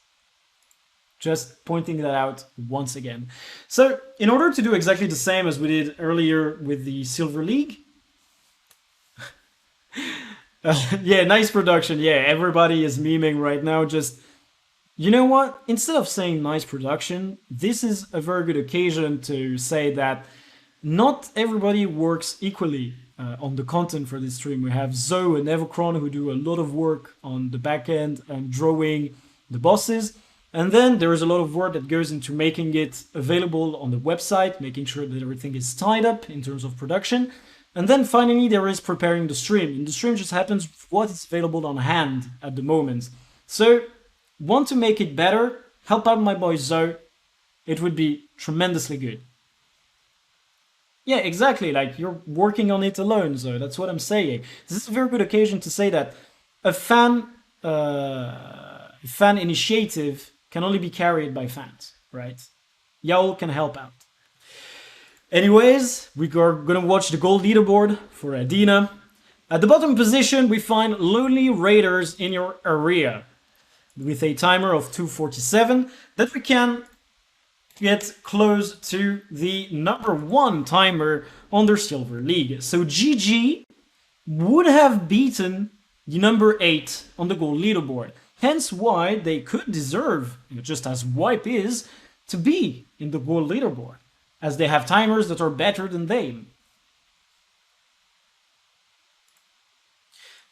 Just pointing that out once again. So, in order to do exactly the same as we did earlier with the Silver League, yeah, nice production. Yeah, everybody is memeing right now. Just, you know what? Instead of saying nice production, this is a very good occasion to say that not everybody works equally on the content for this stream. We have Zoe and Evercron who do a lot of work on the back end and drawing the bosses. And then there is a lot of work that goes into making it available on the website, making sure that everything is tied up in terms of production. And then finally, there is preparing the stream. And the stream just happens with what is available on hand at the moment. So, want to make it better? Help out my boy Zoe. It would be tremendously good. Yeah, exactly. Like, you're working on it alone, Zoe. That's what I'm saying. This is a very good occasion to say that a fan initiative can only be carried by fans, right? Y'all can help out. Anyways, we are gonna watch the gold leaderboard for Adina. At the bottom position, we find Lonely Raiders in your area with a timer of 247 that we can get close to the number 1 timer on their Silver League. So GG would have beaten the number 8 on the gold leaderboard. Hence why they could deserve, just as Wipe is, to be in the gold leaderboard, as they have timers that are better than them.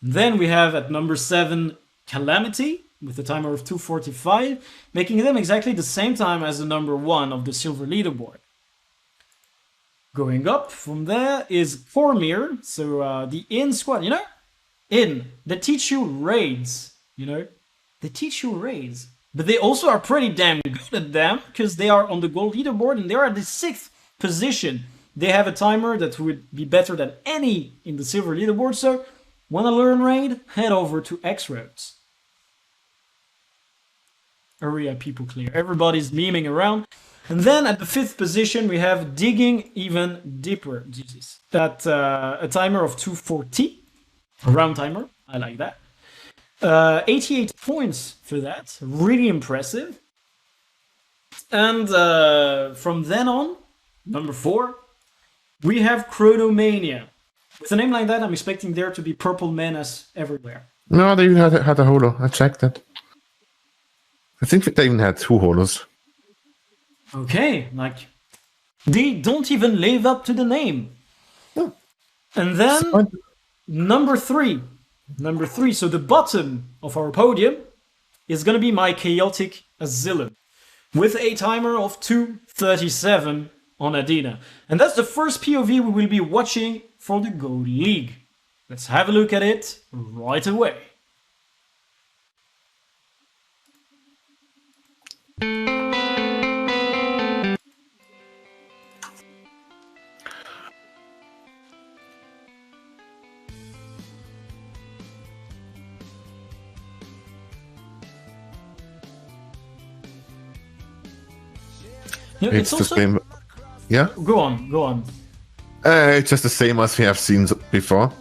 Then we have at number 7 Calamity with a timer of 245, making them exactly the same time as the number 1 of the Silver leaderboard. Going up from there is Formir, so the In squad, you know? In, they teach you raids, you know? They teach you raids. But they also are pretty damn good at them, because they are on the gold leaderboard and they are at the 6th position. They have a timer that would be better than any in the Silver leaderboard, so wanna learn raid? Head over to X-Roads. Area people clear. Everybody's memeing around. And then at the 5th position we have Digging Even Deeper. Jesus. At a timer of 240. A round timer. I like that. 88 points for that. Really impressive. And from then on, number 4, we have Chronomania. With a name like that, I'm expecting there to be purple menace everywhere. No, they even had a holo. I checked it. I think they even had 2 holos. Okay, like, they don't even live up to the name. No. And then, number 3. Number 3, so the bottom of our podium is going to be my Chaotic Asylum with a timer of 237 on Adina. And that's the first POV we will be watching for the Gold League. Let's have a look at it right away. You know, It's the also same. Yeah, go on. it's just the same as we have seen before.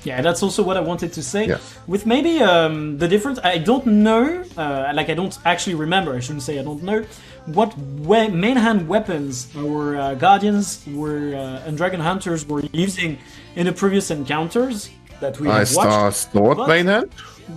Yeah, that's also what I wanted to say. Yeah. With maybe the difference, I don't know, like I don't actually remember, I shouldn't say I don't know, what main hand weapons our Guardians were and Dragon Hunters were using in the previous encounters that we have watched. Sword But- main hand.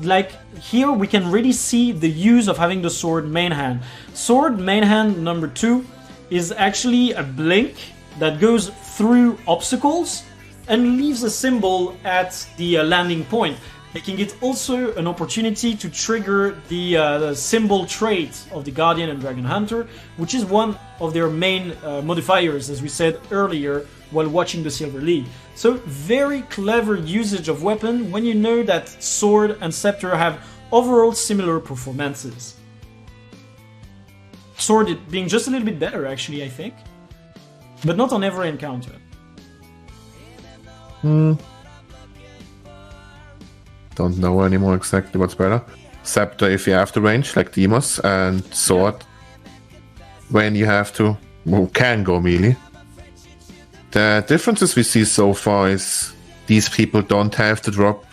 Like here we can really see the use of having the sword main hand. Sword main hand number 2 is actually a blink that goes through obstacles and leaves a symbol at the landing point, making it also an opportunity to trigger the symbol trait of the Guardian and Dragon Hunter, which is one of their main modifiers, as we said earlier while watching the Silver League. So very clever usage of weapon when you know that Sword and Scepter have overall similar performances. Sword being just a little bit better actually, I think. But not on every encounter. Don't know anymore exactly what's better. Scepter if you have the range, like Demos, and Sword when you have to, well, can go melee. The differences we see so far is these people don't have to drop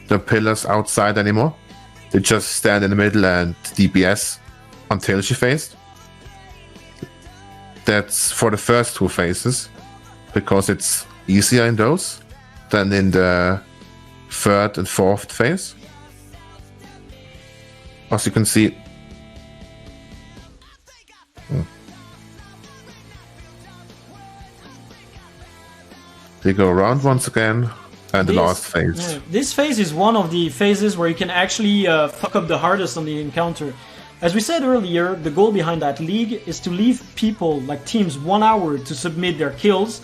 the pillars outside anymore. They just stand in the middle and DPS until she phased. That's for the first 2 phases, because it's easier in those than in the 3rd and 4th phase. As you can see, they go around once again, and the last phase. Yeah, this phase is one of the phases where you can actually fuck up the hardest on the encounter. As we said earlier, the goal behind that league is to leave people, like teams, 1 hour to submit their kills.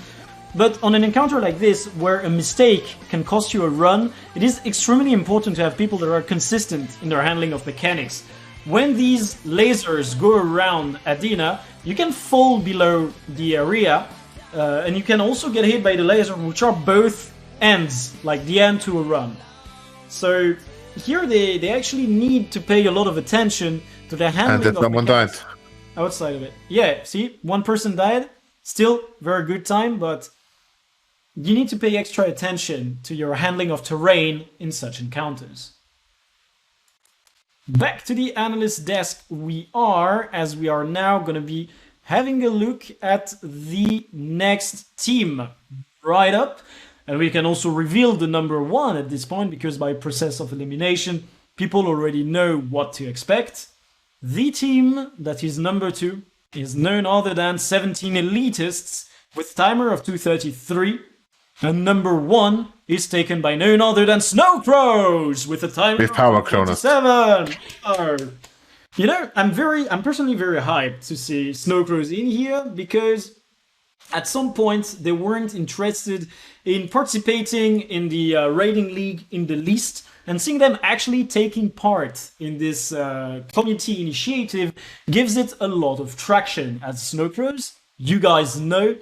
But on an encounter like this, where a mistake can cost you a run, it is extremely important to have people that are consistent in their handling of mechanics. When these lasers go around Adina, you can fall below the area, and you can also get hit by the laser, which are both ends, like the end to a run. So here they actually need to pay a lot of attention to the handling And then of someone died. mechanics outside of it. Yeah, see, one person died. Still very good time, but you need to pay extra attention to your handling of terrain in such encounters. Back to the analyst desk we are, as we are now going to be having a look at the next team right up. And we can also reveal the number 1 at this point, because by process of elimination, people already know what to expect. The team that is number 2 is none other than 17 elitists with timer of 2:33. And number 1 is taken by none other than Snow Crows with a timer With power of chronos. 27. You know, I'm personally very hyped to see Snow Crows in here, because at some point they weren't interested in participating in the raiding league in the least, and seeing them actually taking part in this community initiative gives it a lot of traction, as Snow Crows, you guys know,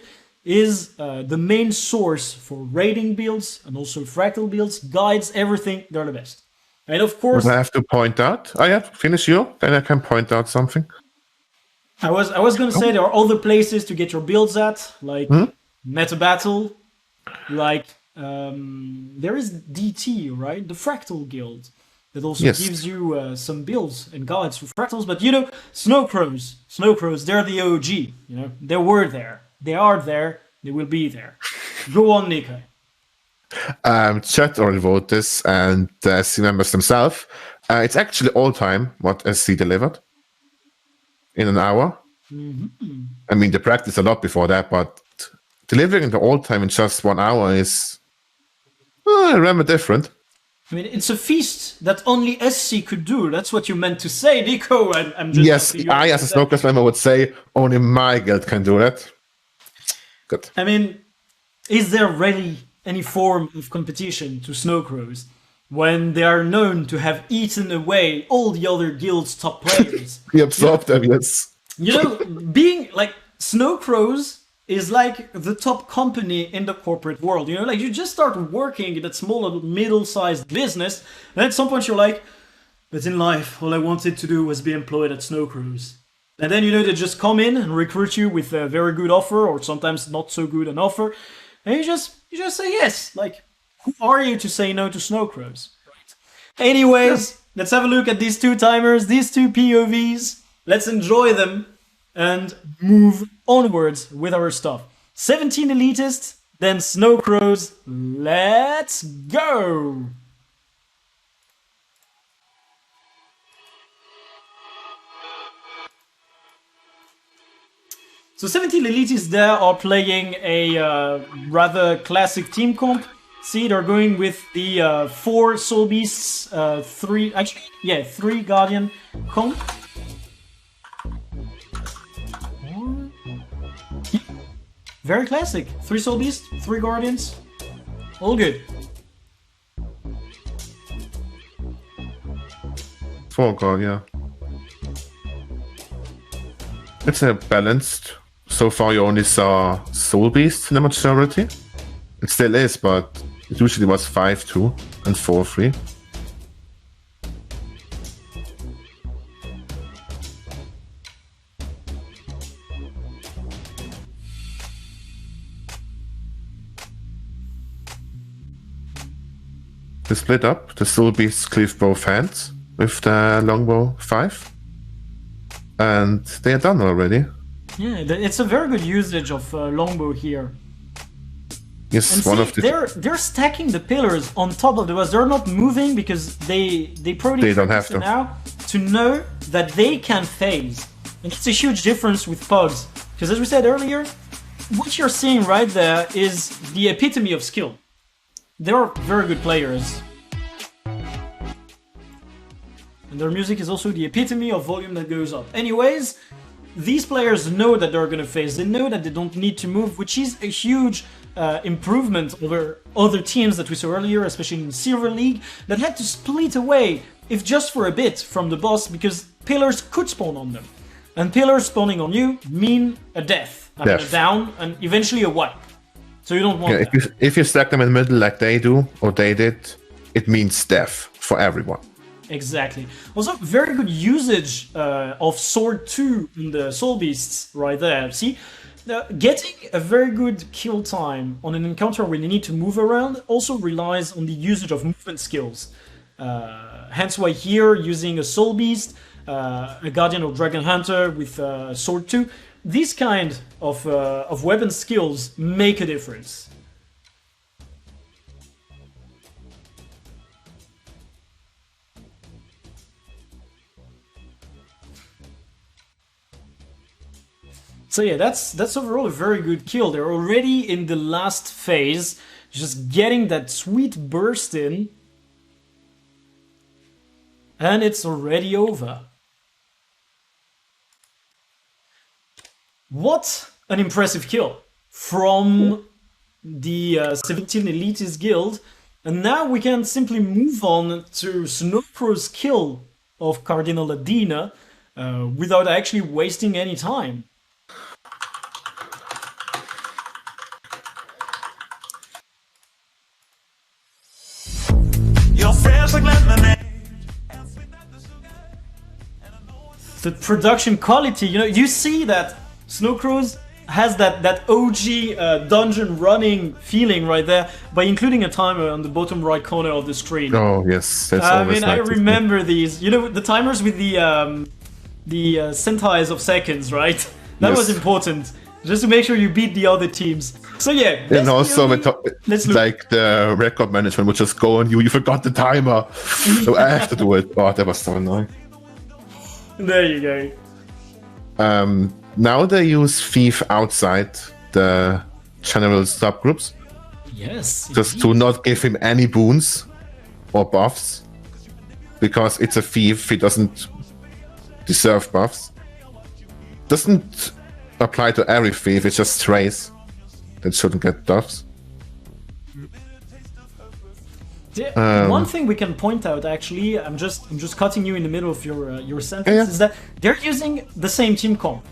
is the main source for raiding builds and also fractal builds, guides, everything. They're the best. And of course, What I have to point out. Oh yeah, finish you, then I can point out something. I was gonna say there are other places to get your builds at, like Meta Battle, like there is DT, right? The Fractal Guild that also Yes. gives you some builds and guides for fractals. But you know, Snow Crows, they're the OG. You know, they were there, they are there, they will be there. Go on, Nico. Chat already wrote this, and the SC members themselves. It's actually all time what SC delivered in an hour. I mean, they practiced a lot before that, but delivering the all time in just 1 hour is rather different. I mean, it's a feast that only SC could do. That's what you meant to say, Nico. I'm just Yes, asking you I, as a snooker member, would say only my guild can do that. Good. I mean, is there really any form of competition to Snow Crows? when they are known to have eaten away all the other guild's top players. He absorbed them, yes. You know, being like Snow Crows is like the top company in the corporate world. You know, like you just start working in that small, middle-sized business, and at some point you're like, but in life, all I wanted to do was be employed at Snow Crows. And then, you know, they just come in and recruit you with a very good offer, or sometimes not so good an offer, and you just say yes. Like, who are you to say no to Snow Crows? Right. Anyways, let's have a look at these two timers, these two POVs. Let's enjoy them and move onwards with our stuff. 17 elitists, then Snow Crows. Let's go! So 17 elitists there are playing a rather classic team comp. See, they're going with the 4 Soul Beasts, 3 Guardian comp. Very classic. 3 Soul Beasts, 3 Guardians. All good. 4 Guardian. It's a balanced. So far you only saw Soul Beasts in the majority. It still is, but it usually was 5-2 and 4-3. They split up. The Soul Beasts cleave both hands with the Longbow 5. And they are done already. Yeah, it's a very good usage of Longbow here. Yes, and one see, of the... they're stacking the pillars on top of the walls. They're not moving because they probably don't have to now to know that they can phase. And it's a huge difference with pods. Because as we said earlier, what you're seeing right there is the epitome of skill. They're very good players. And their music is also the epitome of volume that goes up. Anyways, these players know that they're gonna phase. They know that they don't need to move, which is a huge improvement over other teams that we saw earlier, especially in Silver League, that had to split away, if just for a bit, from the boss because pillars could spawn on them. And pillars spawning on you mean a death. I mean a down, and eventually a wipe. So you don't want that. If you stack them in the middle like they do, or they did, it means death for everyone. Exactly. Also, very good usage of Sword 2 in the Soul Beasts right there. See, getting a very good kill time on an encounter where you need to move around also relies on the usage of movement skills. Hence why here, using a Soul Beast, a Guardian or Dragon Hunter with Sword 2, these kind of weapon skills make a difference. So yeah, that's overall a very good kill. They're already in the last phase, just getting that sweet burst in, and it's already over. What an impressive kill from the 17 Elitist Guild. And now we can simply move on to Snow Crow's kill of Cardinal Adina without actually wasting any time. The production quality, you know, you see that Snow Crows has that OG dungeon running feeling right there by including a timer on the bottom right corner of the screen. Oh yes, that's I always mean, I remember these. You know, the timers with the centimes of seconds, right? That was important, just to make sure you beat the other teams. So yeah, and also like the record management would just go on you. You forgot the timer, so I have to do it. Oh, that was so annoying. There you go. Now they use Thief outside the general subgroups. Yes. Just to not give him any boons or buffs. Because it's a thief, he doesn't deserve buffs. Doesn't apply to every thief, it's just strays that shouldn't get buffs. One thing we can point out, actually, I'm just cutting you in the middle of your sentence, Yeah. is that they're using the same team comp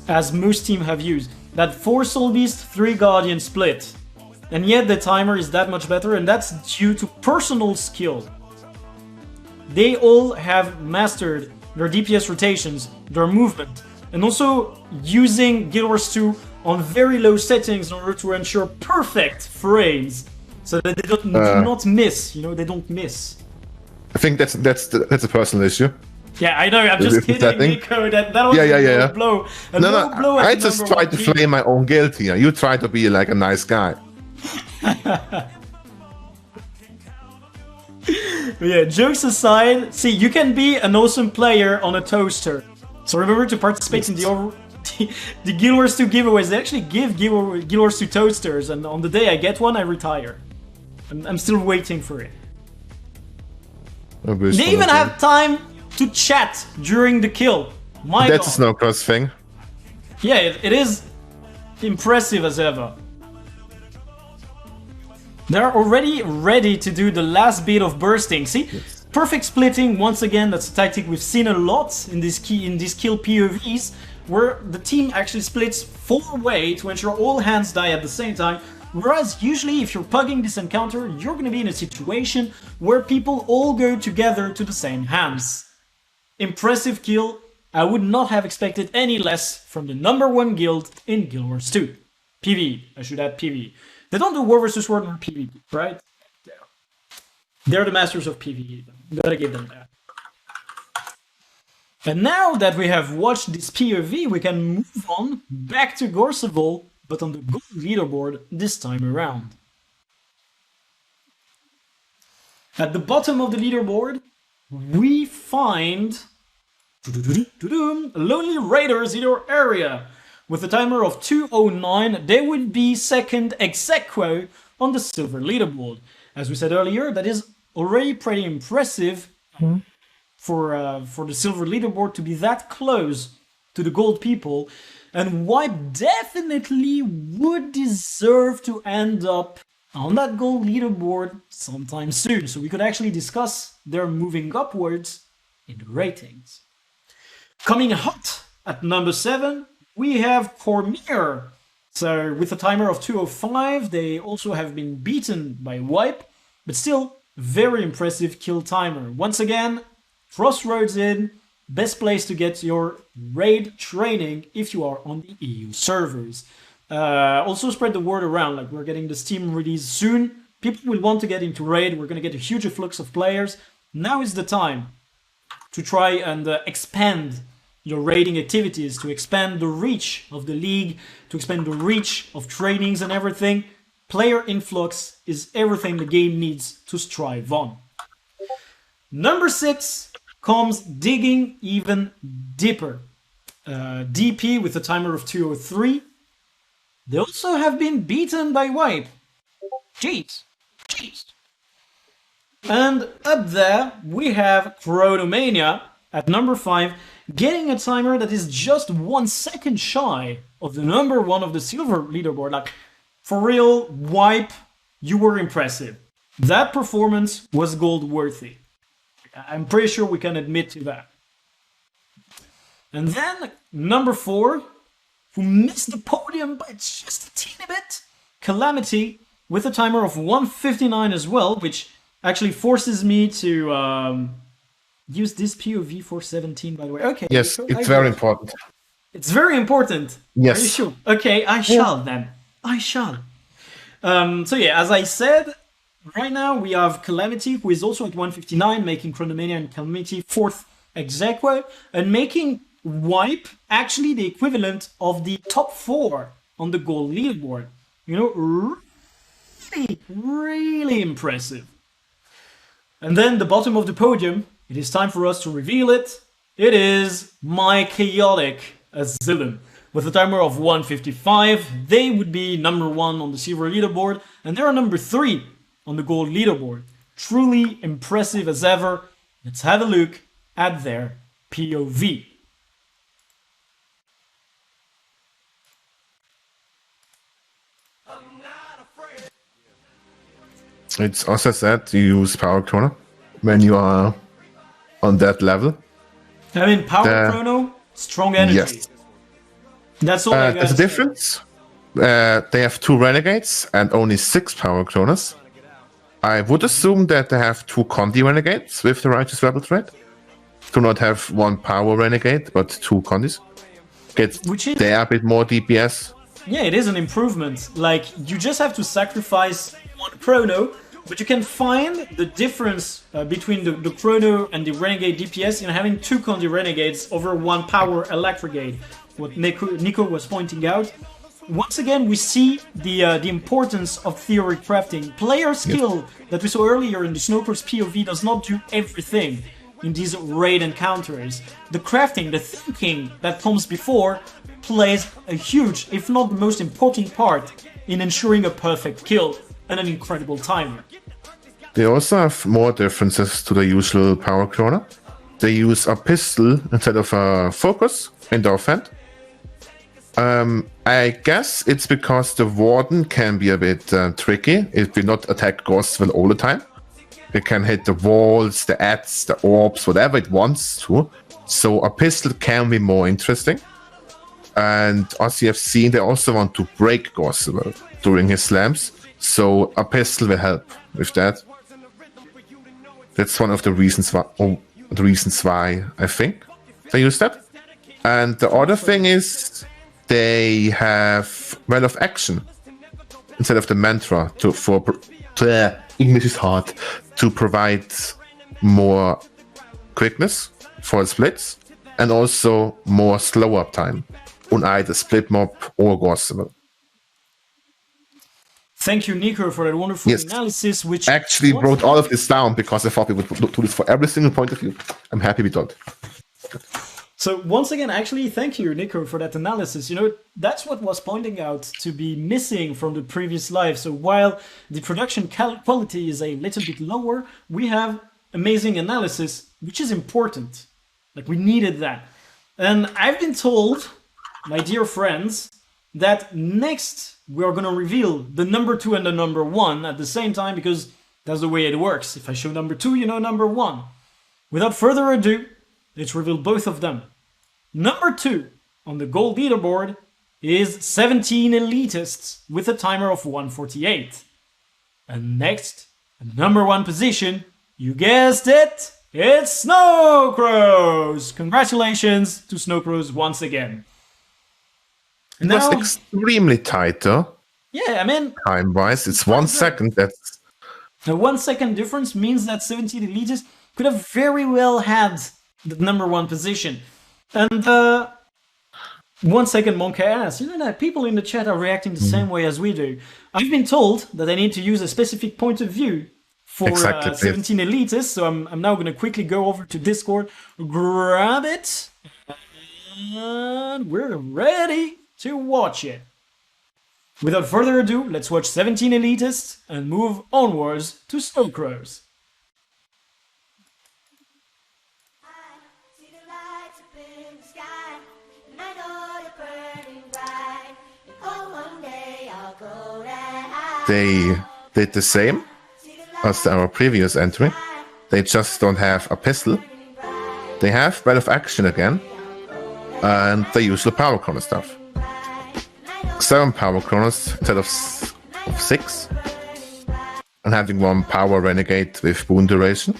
as most teams have used. That 4 Soul Beast, 3 Guardian split. And yet the timer is that much better, and that's due to personal skill. They all have mastered their DPS rotations, their movement, and also using Guild Wars 2 on very low settings in order to ensure perfect frames, so that they do not miss. You know, they don't miss. I think that's a personal issue. Yeah, I know. I'm just kidding, Nico. That was a low blow. A low blow. I just try to flame my own guild here. You try to be like a nice guy. Yeah, jokes aside, see, you can be an awesome player on a toaster. So remember to participate in the Guild Wars 2 giveaways. They actually give Guild Wars 2 toasters, and on the day I get one, I retire. I'm still waiting for it. They even have time to chat during the kill. That's a Snow Cross thing. Yeah, it is impressive as ever. They're already ready to do the last bit of bursting. See, perfect splitting. Once again, that's a tactic we've seen a lot in these kill POVs, where the team actually splits 4-way to ensure all hands die at the same time. Whereas usually, if you're pugging this encounter, you're going to be in a situation where people all go together to the same hands. Impressive kill. I would not have expected any less from the #1 guild in Guild Wars 2. PvE. I should add PvE. They don't do War vs. War or PvE, right? They're the masters of PvE. Gotta give them that. And now that we have watched this POV, we can move on back to Gorseval, but on the gold leaderboard this time around. At the bottom of the leaderboard, we find Lonely Raiders in your area. With a timer of 2:09, they would be second ex aequo on the silver leaderboard. As we said earlier, that is already pretty impressive for the silver leaderboard to be that close to the gold people. And Wipe definitely would deserve to end up on that gold leaderboard sometime soon. So we could actually discuss their moving upwards in the ratings. Coming hot at number 7, we have Cormier. So with a timer of 2:05, they also have been beaten by Wipe, but still very impressive kill timer. Once again, Crossroads in, best place to get your raid training if you are on the EU servers. Also spread the word around, like we're getting the Steam release soon. People will want to get into raid, we're going to get a huge influx of players. Now is the time to try and expand your raiding activities, to expand the reach of the league, to expand the reach of trainings and everything. Player influx is everything the game needs to strive on. Number 6 comes digging even deeper. DP with a timer of 2:03. They also have been beaten by Wipe. Jeez. And up there we have Chronomania at number 5, getting a timer that is just 1 second shy of the number 1 of the silver leaderboard. Like, for real, Wipe, you were impressive. That performance was gold worthy. I'm pretty sure we can admit to that. And then number 4, who missed the podium by just a teeny bit, Calamity, with a timer of 1:59 as well, which actually forces me to use this POV for 17, by the way. Okay. Yes, it's very important. It's very important. Yes. Are you sure? Okay, I shall then. I shall. So yeah, as I said, right now we have Calamity, who is also at 1:59, making Chronomania and Calamity 4th ex aequo, and making Wipe actually the equivalent of the top 4 on the gold leaderboard. You know, really impressive. And then the bottom of the podium, it is time for us to reveal it. It is my chaotic Asylum. With a timer of 1:55, they would be number 1 on the silver leaderboard, and they are number 3 on the gold leaderboard. Truly impressive as ever. Let's have a look at their POV. It's also said you use Power Chrono when you are on that level. I mean, Power Chrono, strong energy. Yes. That's all I got. There's a difference. They have 2 Renegades and only 6 Power Chronos. I would assume that they have 2 Condi Renegades with the Righteous Rebel trait. Do not have 1 Power Renegade, but 2 Condis. They are a bit more DPS. Yeah, it is an improvement. Like, you just have to sacrifice 1 Chrono, but you can find the difference between the Chrono and the Renegade DPS in having 2 Condi Renegades over 1 Power Electrogade. What Nico was pointing out. Once again, we see the importance of theory crafting. Player skill that we saw earlier in the Snowcross POV does not do everything in these raid encounters. The crafting, the thinking that comes before plays a huge, if not the most important part in ensuring a perfect kill and an incredible timer. They also have more differences to the usual Power Chrono. They use a pistol instead of a focus in the offhand. I guess it's because the Warden can be a bit tricky. It will not attack Ghostwell all the time. It can hit the walls, the ads, the orbs, whatever it wants to. So a pistol can be more interesting. And as you have seen, they also want to break Ghostwell during his slams. So a pistol will help with that. That's one of the reasons why I think they use that. And the other thing is they have Well of Action instead of the mantra English is hard, to provide more quickness for splits and also more slow up time on either split mob or Ghostwell. Thank you, Nico, for that wonderful analysis. Which I actually wrote all of this down because I thought we would do this for every single point of view. I'm happy we don't. So once again, actually, thank you, Nico, for that analysis. You know, that's what was pointing out to be missing from the previous live. So while the production quality is a little bit lower, we have amazing analysis, which is important. Like, we needed that. And I've been told, my dear friends, that next we're going to reveal the number 2 and the number 1 at the same time, because that's the way it works. If I show number 2, you know number 1. Without further ado, let's reveal both of them. Number 2 on the gold leaderboard is 17 elitists with a timer of 148. And next, number 1 position, you guessed it, it's Snowcross! Congratulations to Snowcross once again. It was extremely tight, though. Yeah, I mean, time-wise, it's 1 second. That's the 1 second difference means that 17 elitists could have very well had the number 1 position. And 1 second, Monkey asks, you know that people in the chat are reacting the same way as we do. I've been told that I need to use a specific point of view for 17 elitists, so I'm now going to quickly go over to Discord, grab it, and we're ready to watch it. Without further ado, let's watch 17 elitists and move onwards to Snowcross. They did the same as our previous entry. They just don't have a pistol. They have Well of Action again, and they use the Power Chrono stuff. 7 Power Chronos instead of 6, and having 1 Power Renegade with Boon Duration.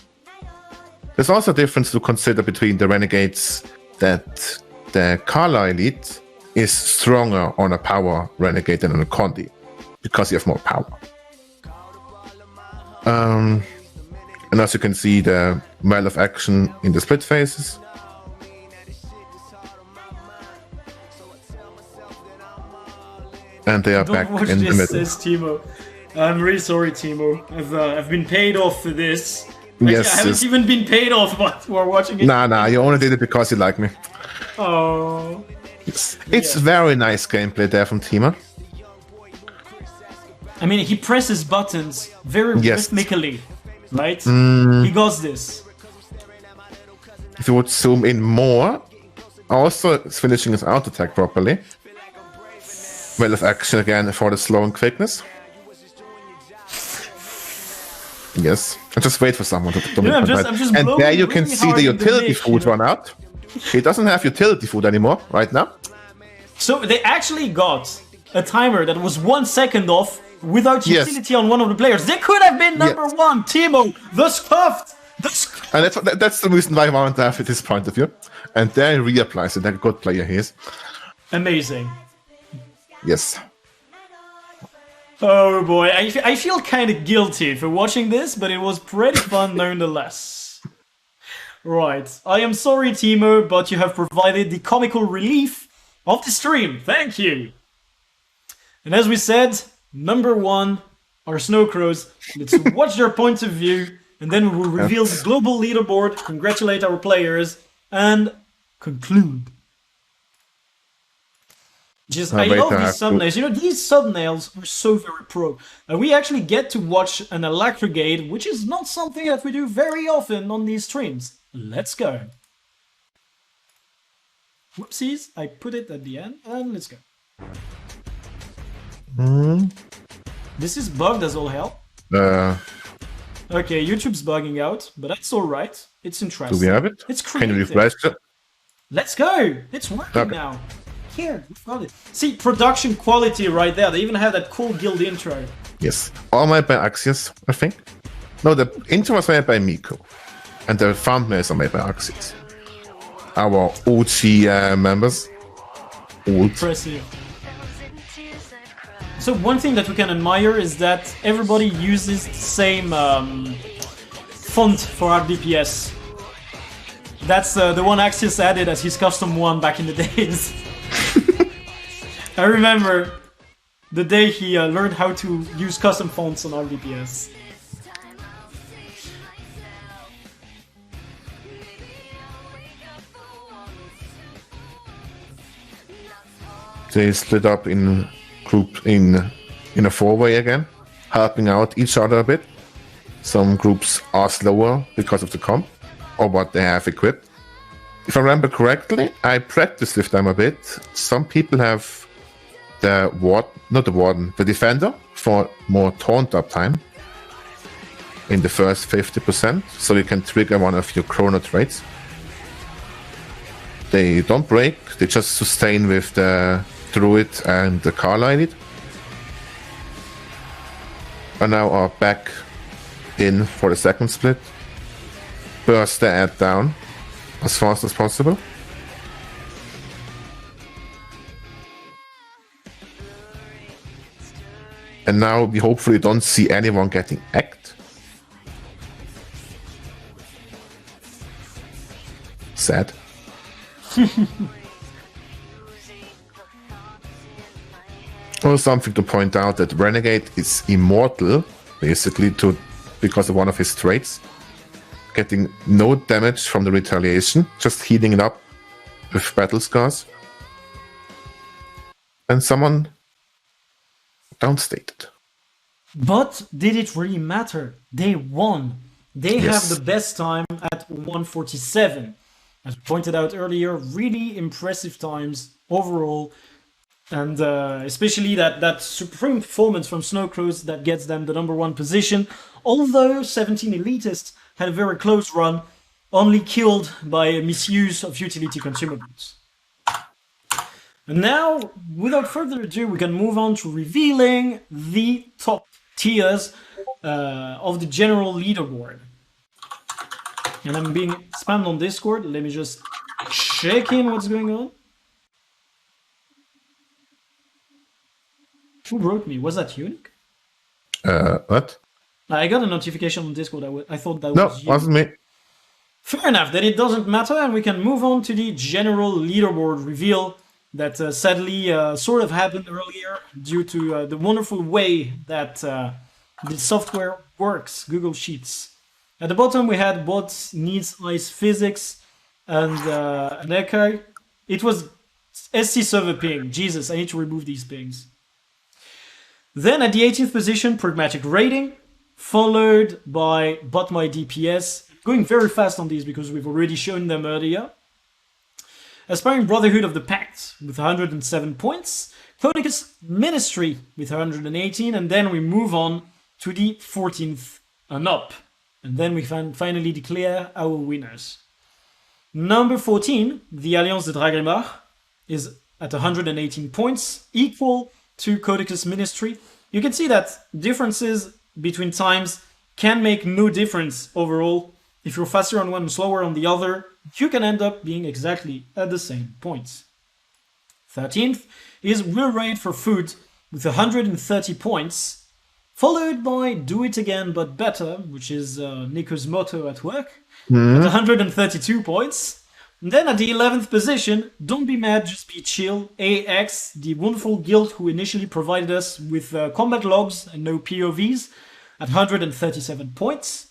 There's also a difference to consider between the Renegades, that the Kala Elite is stronger on a Power Renegade than on a Condi, because you have more power. And as you can see, the Well of Action in the split phases. And they are back in the middle. Says Timo. I'm really sorry, Timo. I've been paid off for this. Actually, Yes, I haven't even been paid off, but we're watching it. Nah, you only did it because you like me. Oh. It's very nice gameplay there from Timo. I mean, he presses buttons very rhythmically, right? He got this. If you would zoom in more, also it's finishing his auto attack properly. Well of Action again for the slow and quickness. Yes. And just wait for someone to Yeah, I'm just and there you can blowing see the hard in the utility mic, food run out. He doesn't have utility food anymore right now. So they actually got a timer that was 1 second off without utility on one of the players. They could have been number one, Timo, the Scuffed. And that's the reason why I want to have it this point of view. And there he reapplies it. That good player he is. Amazing. Yes. Oh boy, I feel kind of guilty for watching this, but it was pretty fun nonetheless. Right, I am sorry, Timo, but you have provided the comical relief of the stream. Thank you. And as we said, number one are Snow Crows. Let's watch their points of view, and then we will reveal the global leaderboard, congratulate our players, and conclude. I love these thumbnails. You know, these thumbnails are so very pro. And we actually get to watch an Electrogate, which is not something that we do very often on these streams. Let's go. Whoopsies, I put it at the end, and let's go. This is bugged as all hell. Okay, YouTube's bugging out, but that's alright. It's interesting. Do we have it? It's creative. Can you refresh it? Let's go! It's working now. Here, we've got it. See, production quality right there. They even have that cool guild intro. Yes. All made by Axios, I think. No, the intro was made by Miko. And the thumbnails are made by Axios. Our OG members. Impressive. So one thing that we can admire is that everybody uses the same font for our DPS. That's the one Axios added as his custom one back in the days. I remember the day he learned how to use custom fonts on RDPS. They split up in group in a four-way again, helping out each other a bit. Some groups are slower because of the comp or what they have equipped. If I remember correctly, I practiced with them a bit. Some people have the the defender for more taunt up time in the first 50%, so you can trigger one of your chrono traits. They don't break, they just sustain with the druid and the Carlisle lead. And now are back in for the second split. Burst the ad down as fast as possible. And now we hopefully don't see anyone getting act. Sad. Also something to point out that Renegade is immortal, basically, because of one of his traits. Getting no damage from the retaliation, just healing it up with battle scars. And someone downstated. But did it really matter? They won. They have the best time at 147. As pointed out earlier, really impressive times overall. And especially that supreme performance from Snow Crows that gets them the number one position. Although 17 Elitists had a very close run, only killed by a misuse of utility consumables. And now, without further ado, we can move on to revealing the top tiers of the general leaderboard. And I'm being spammed on Discord. Let me just check in what's going on. Who wrote me? Was that Unique? What? I got a notification on Discord. I thought that No, was you. wasn't me. Fair enough, then it doesn't matter, and we can move on to the general leaderboard reveal that sadly sort of happened earlier due to the wonderful way that the software works, Google Sheets. At the bottom we had Bot Needs Ice Physics and an echo. It was SC server ping. Jesus, I need to remove these pings. Then at the 18th position, Pragmatic Rating, followed by Bot My DPS. Going very fast on these because we've already shown them earlier. Aspiring Brotherhood of the Pact with 107 points. Codicus Ministry with 118, and then we move on to the 14th and up. And then we finally declare our winners. Number 14, the Alliance de Dragrimar, is at 118 points, equal to Codex's Ministry. You can see that differences between times can make no difference overall. If you're faster on one and slower on the other, you can end up being exactly at the same points. 13th is We're Raid for Food with 130 points, followed by Do It Again But Better, which is Nico's motto at work, at 132 points. And then at the 11th position, Don't Be Mad, Just Be Chill, AX, the wonderful guild who initially provided us with combat logs and no POVs, at 137 points.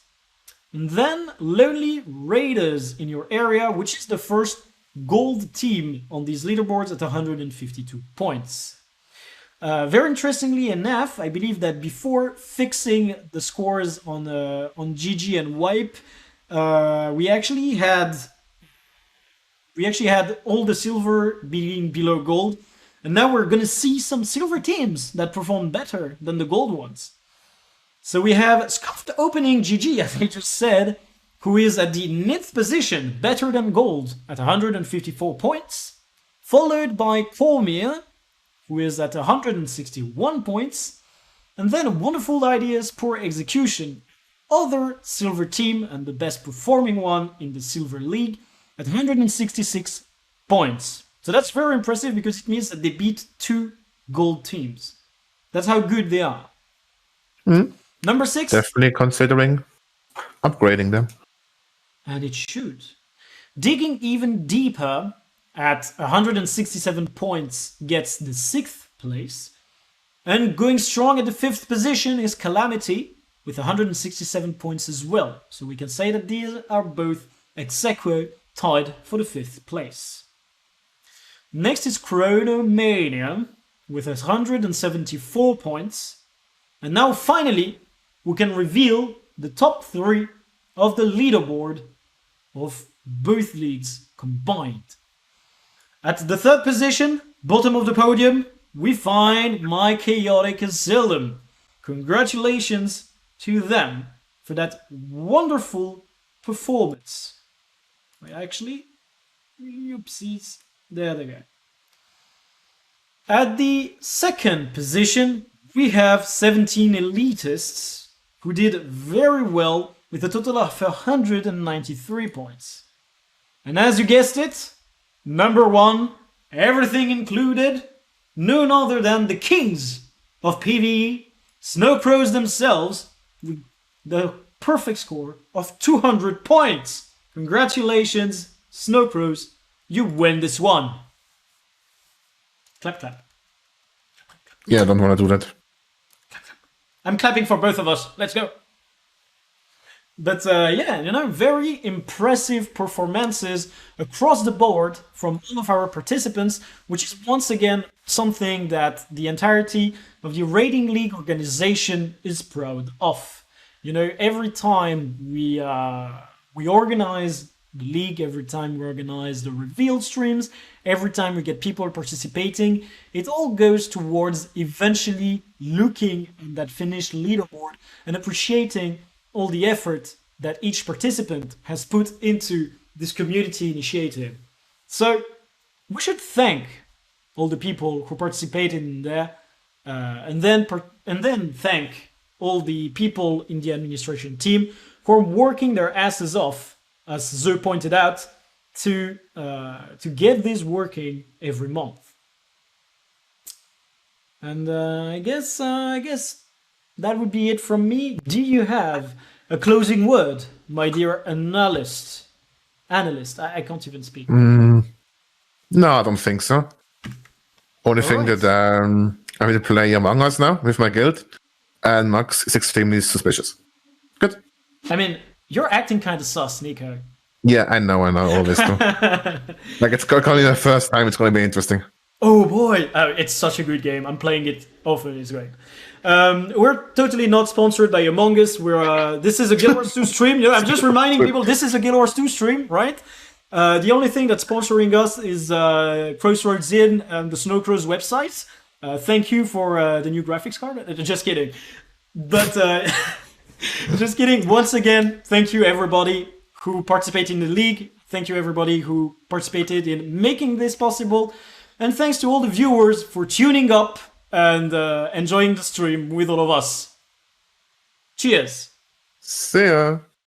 And then Lonely Raiders in your area, which is the first gold team on these leaderboards at 152 points. Very interestingly enough, I believe that before fixing the scores on GG and Wipe, we actually had all the silver being below gold, and now we're gonna see some silver teams that perform better than the gold ones. So we have Scuffed Opening GG, as I just said, who is at the 9th position, better than gold, at 154 points, followed by Cormier, who is at 161 points, and then Wonderful Ideas, Poor Execution, other silver team and the best performing one in the Silver League, at 166 points. So that's very impressive because it means that they beat 2 gold teams. That's how good they are. Number 6. Definitely considering upgrading them. And it should. Digging even deeper at 167 points gets the 6th place. And going strong at the 5th position is Calamity with 167 points as well. So we can say that these are both ex aequo tied for the 5th place. Next is Chronomania with 174 points. And now finally we can reveal the top 3 of the leaderboard of both leagues combined. At the 3rd position, bottom of the podium, we find My Chaotic Asylum. Congratulations to them for that wonderful performance. Actually, oopsies, there they go. At the 2nd position, we have 17 elitists who did very well with a total of 193 points. And as you guessed it, number 1, everything included, none other than the kings of PvE, Snow Pros themselves, with the perfect score of 200 points. Congratulations, Snow Pros, you win this one. Clap, clap. Yeah, I don't want to do that. I'm clapping for both of us. Let's go. But yeah, very impressive performances across the board from all of our participants, which is once again something that the entirety of the Raiding League organization is proud of. Every time we organize the league, every time we organize the revealed streams, every time we get people participating, it all goes towards eventually looking at that finished leaderboard and appreciating all the effort that each participant has put into this community initiative. So we should thank all the people who participated in there, and then thank all the people in the administration team for working their asses off, as Zoe pointed out, to get this working every month. And I guess that would be it from me. Do you have a closing word, my dear analyst? I can't even speak. No, I don't think so. Only thing that I will play Among Us now with my guild, and Max is extremely suspicious. Good. I mean, you're acting kind of sus, Nico. Yeah, I know, always do. Like, it's going to be the first time, it's going to be interesting. Oh boy, it's such a good game. I'm playing it often, it's great. We're totally not sponsored by Among Us. This is a Guild Wars 2 stream. I'm just reminding people, this is a Guild Wars 2 stream, right? The only thing that's sponsoring us is Crossroads Inn and the Snow Crows website. Thank you for the new graphics card. Just kidding. But Just kidding. Once again, thank you everybody who participated in the league. Thank you everybody who participated in making this possible. And thanks to all the viewers for tuning up and enjoying the stream with all of us. Cheers. See ya.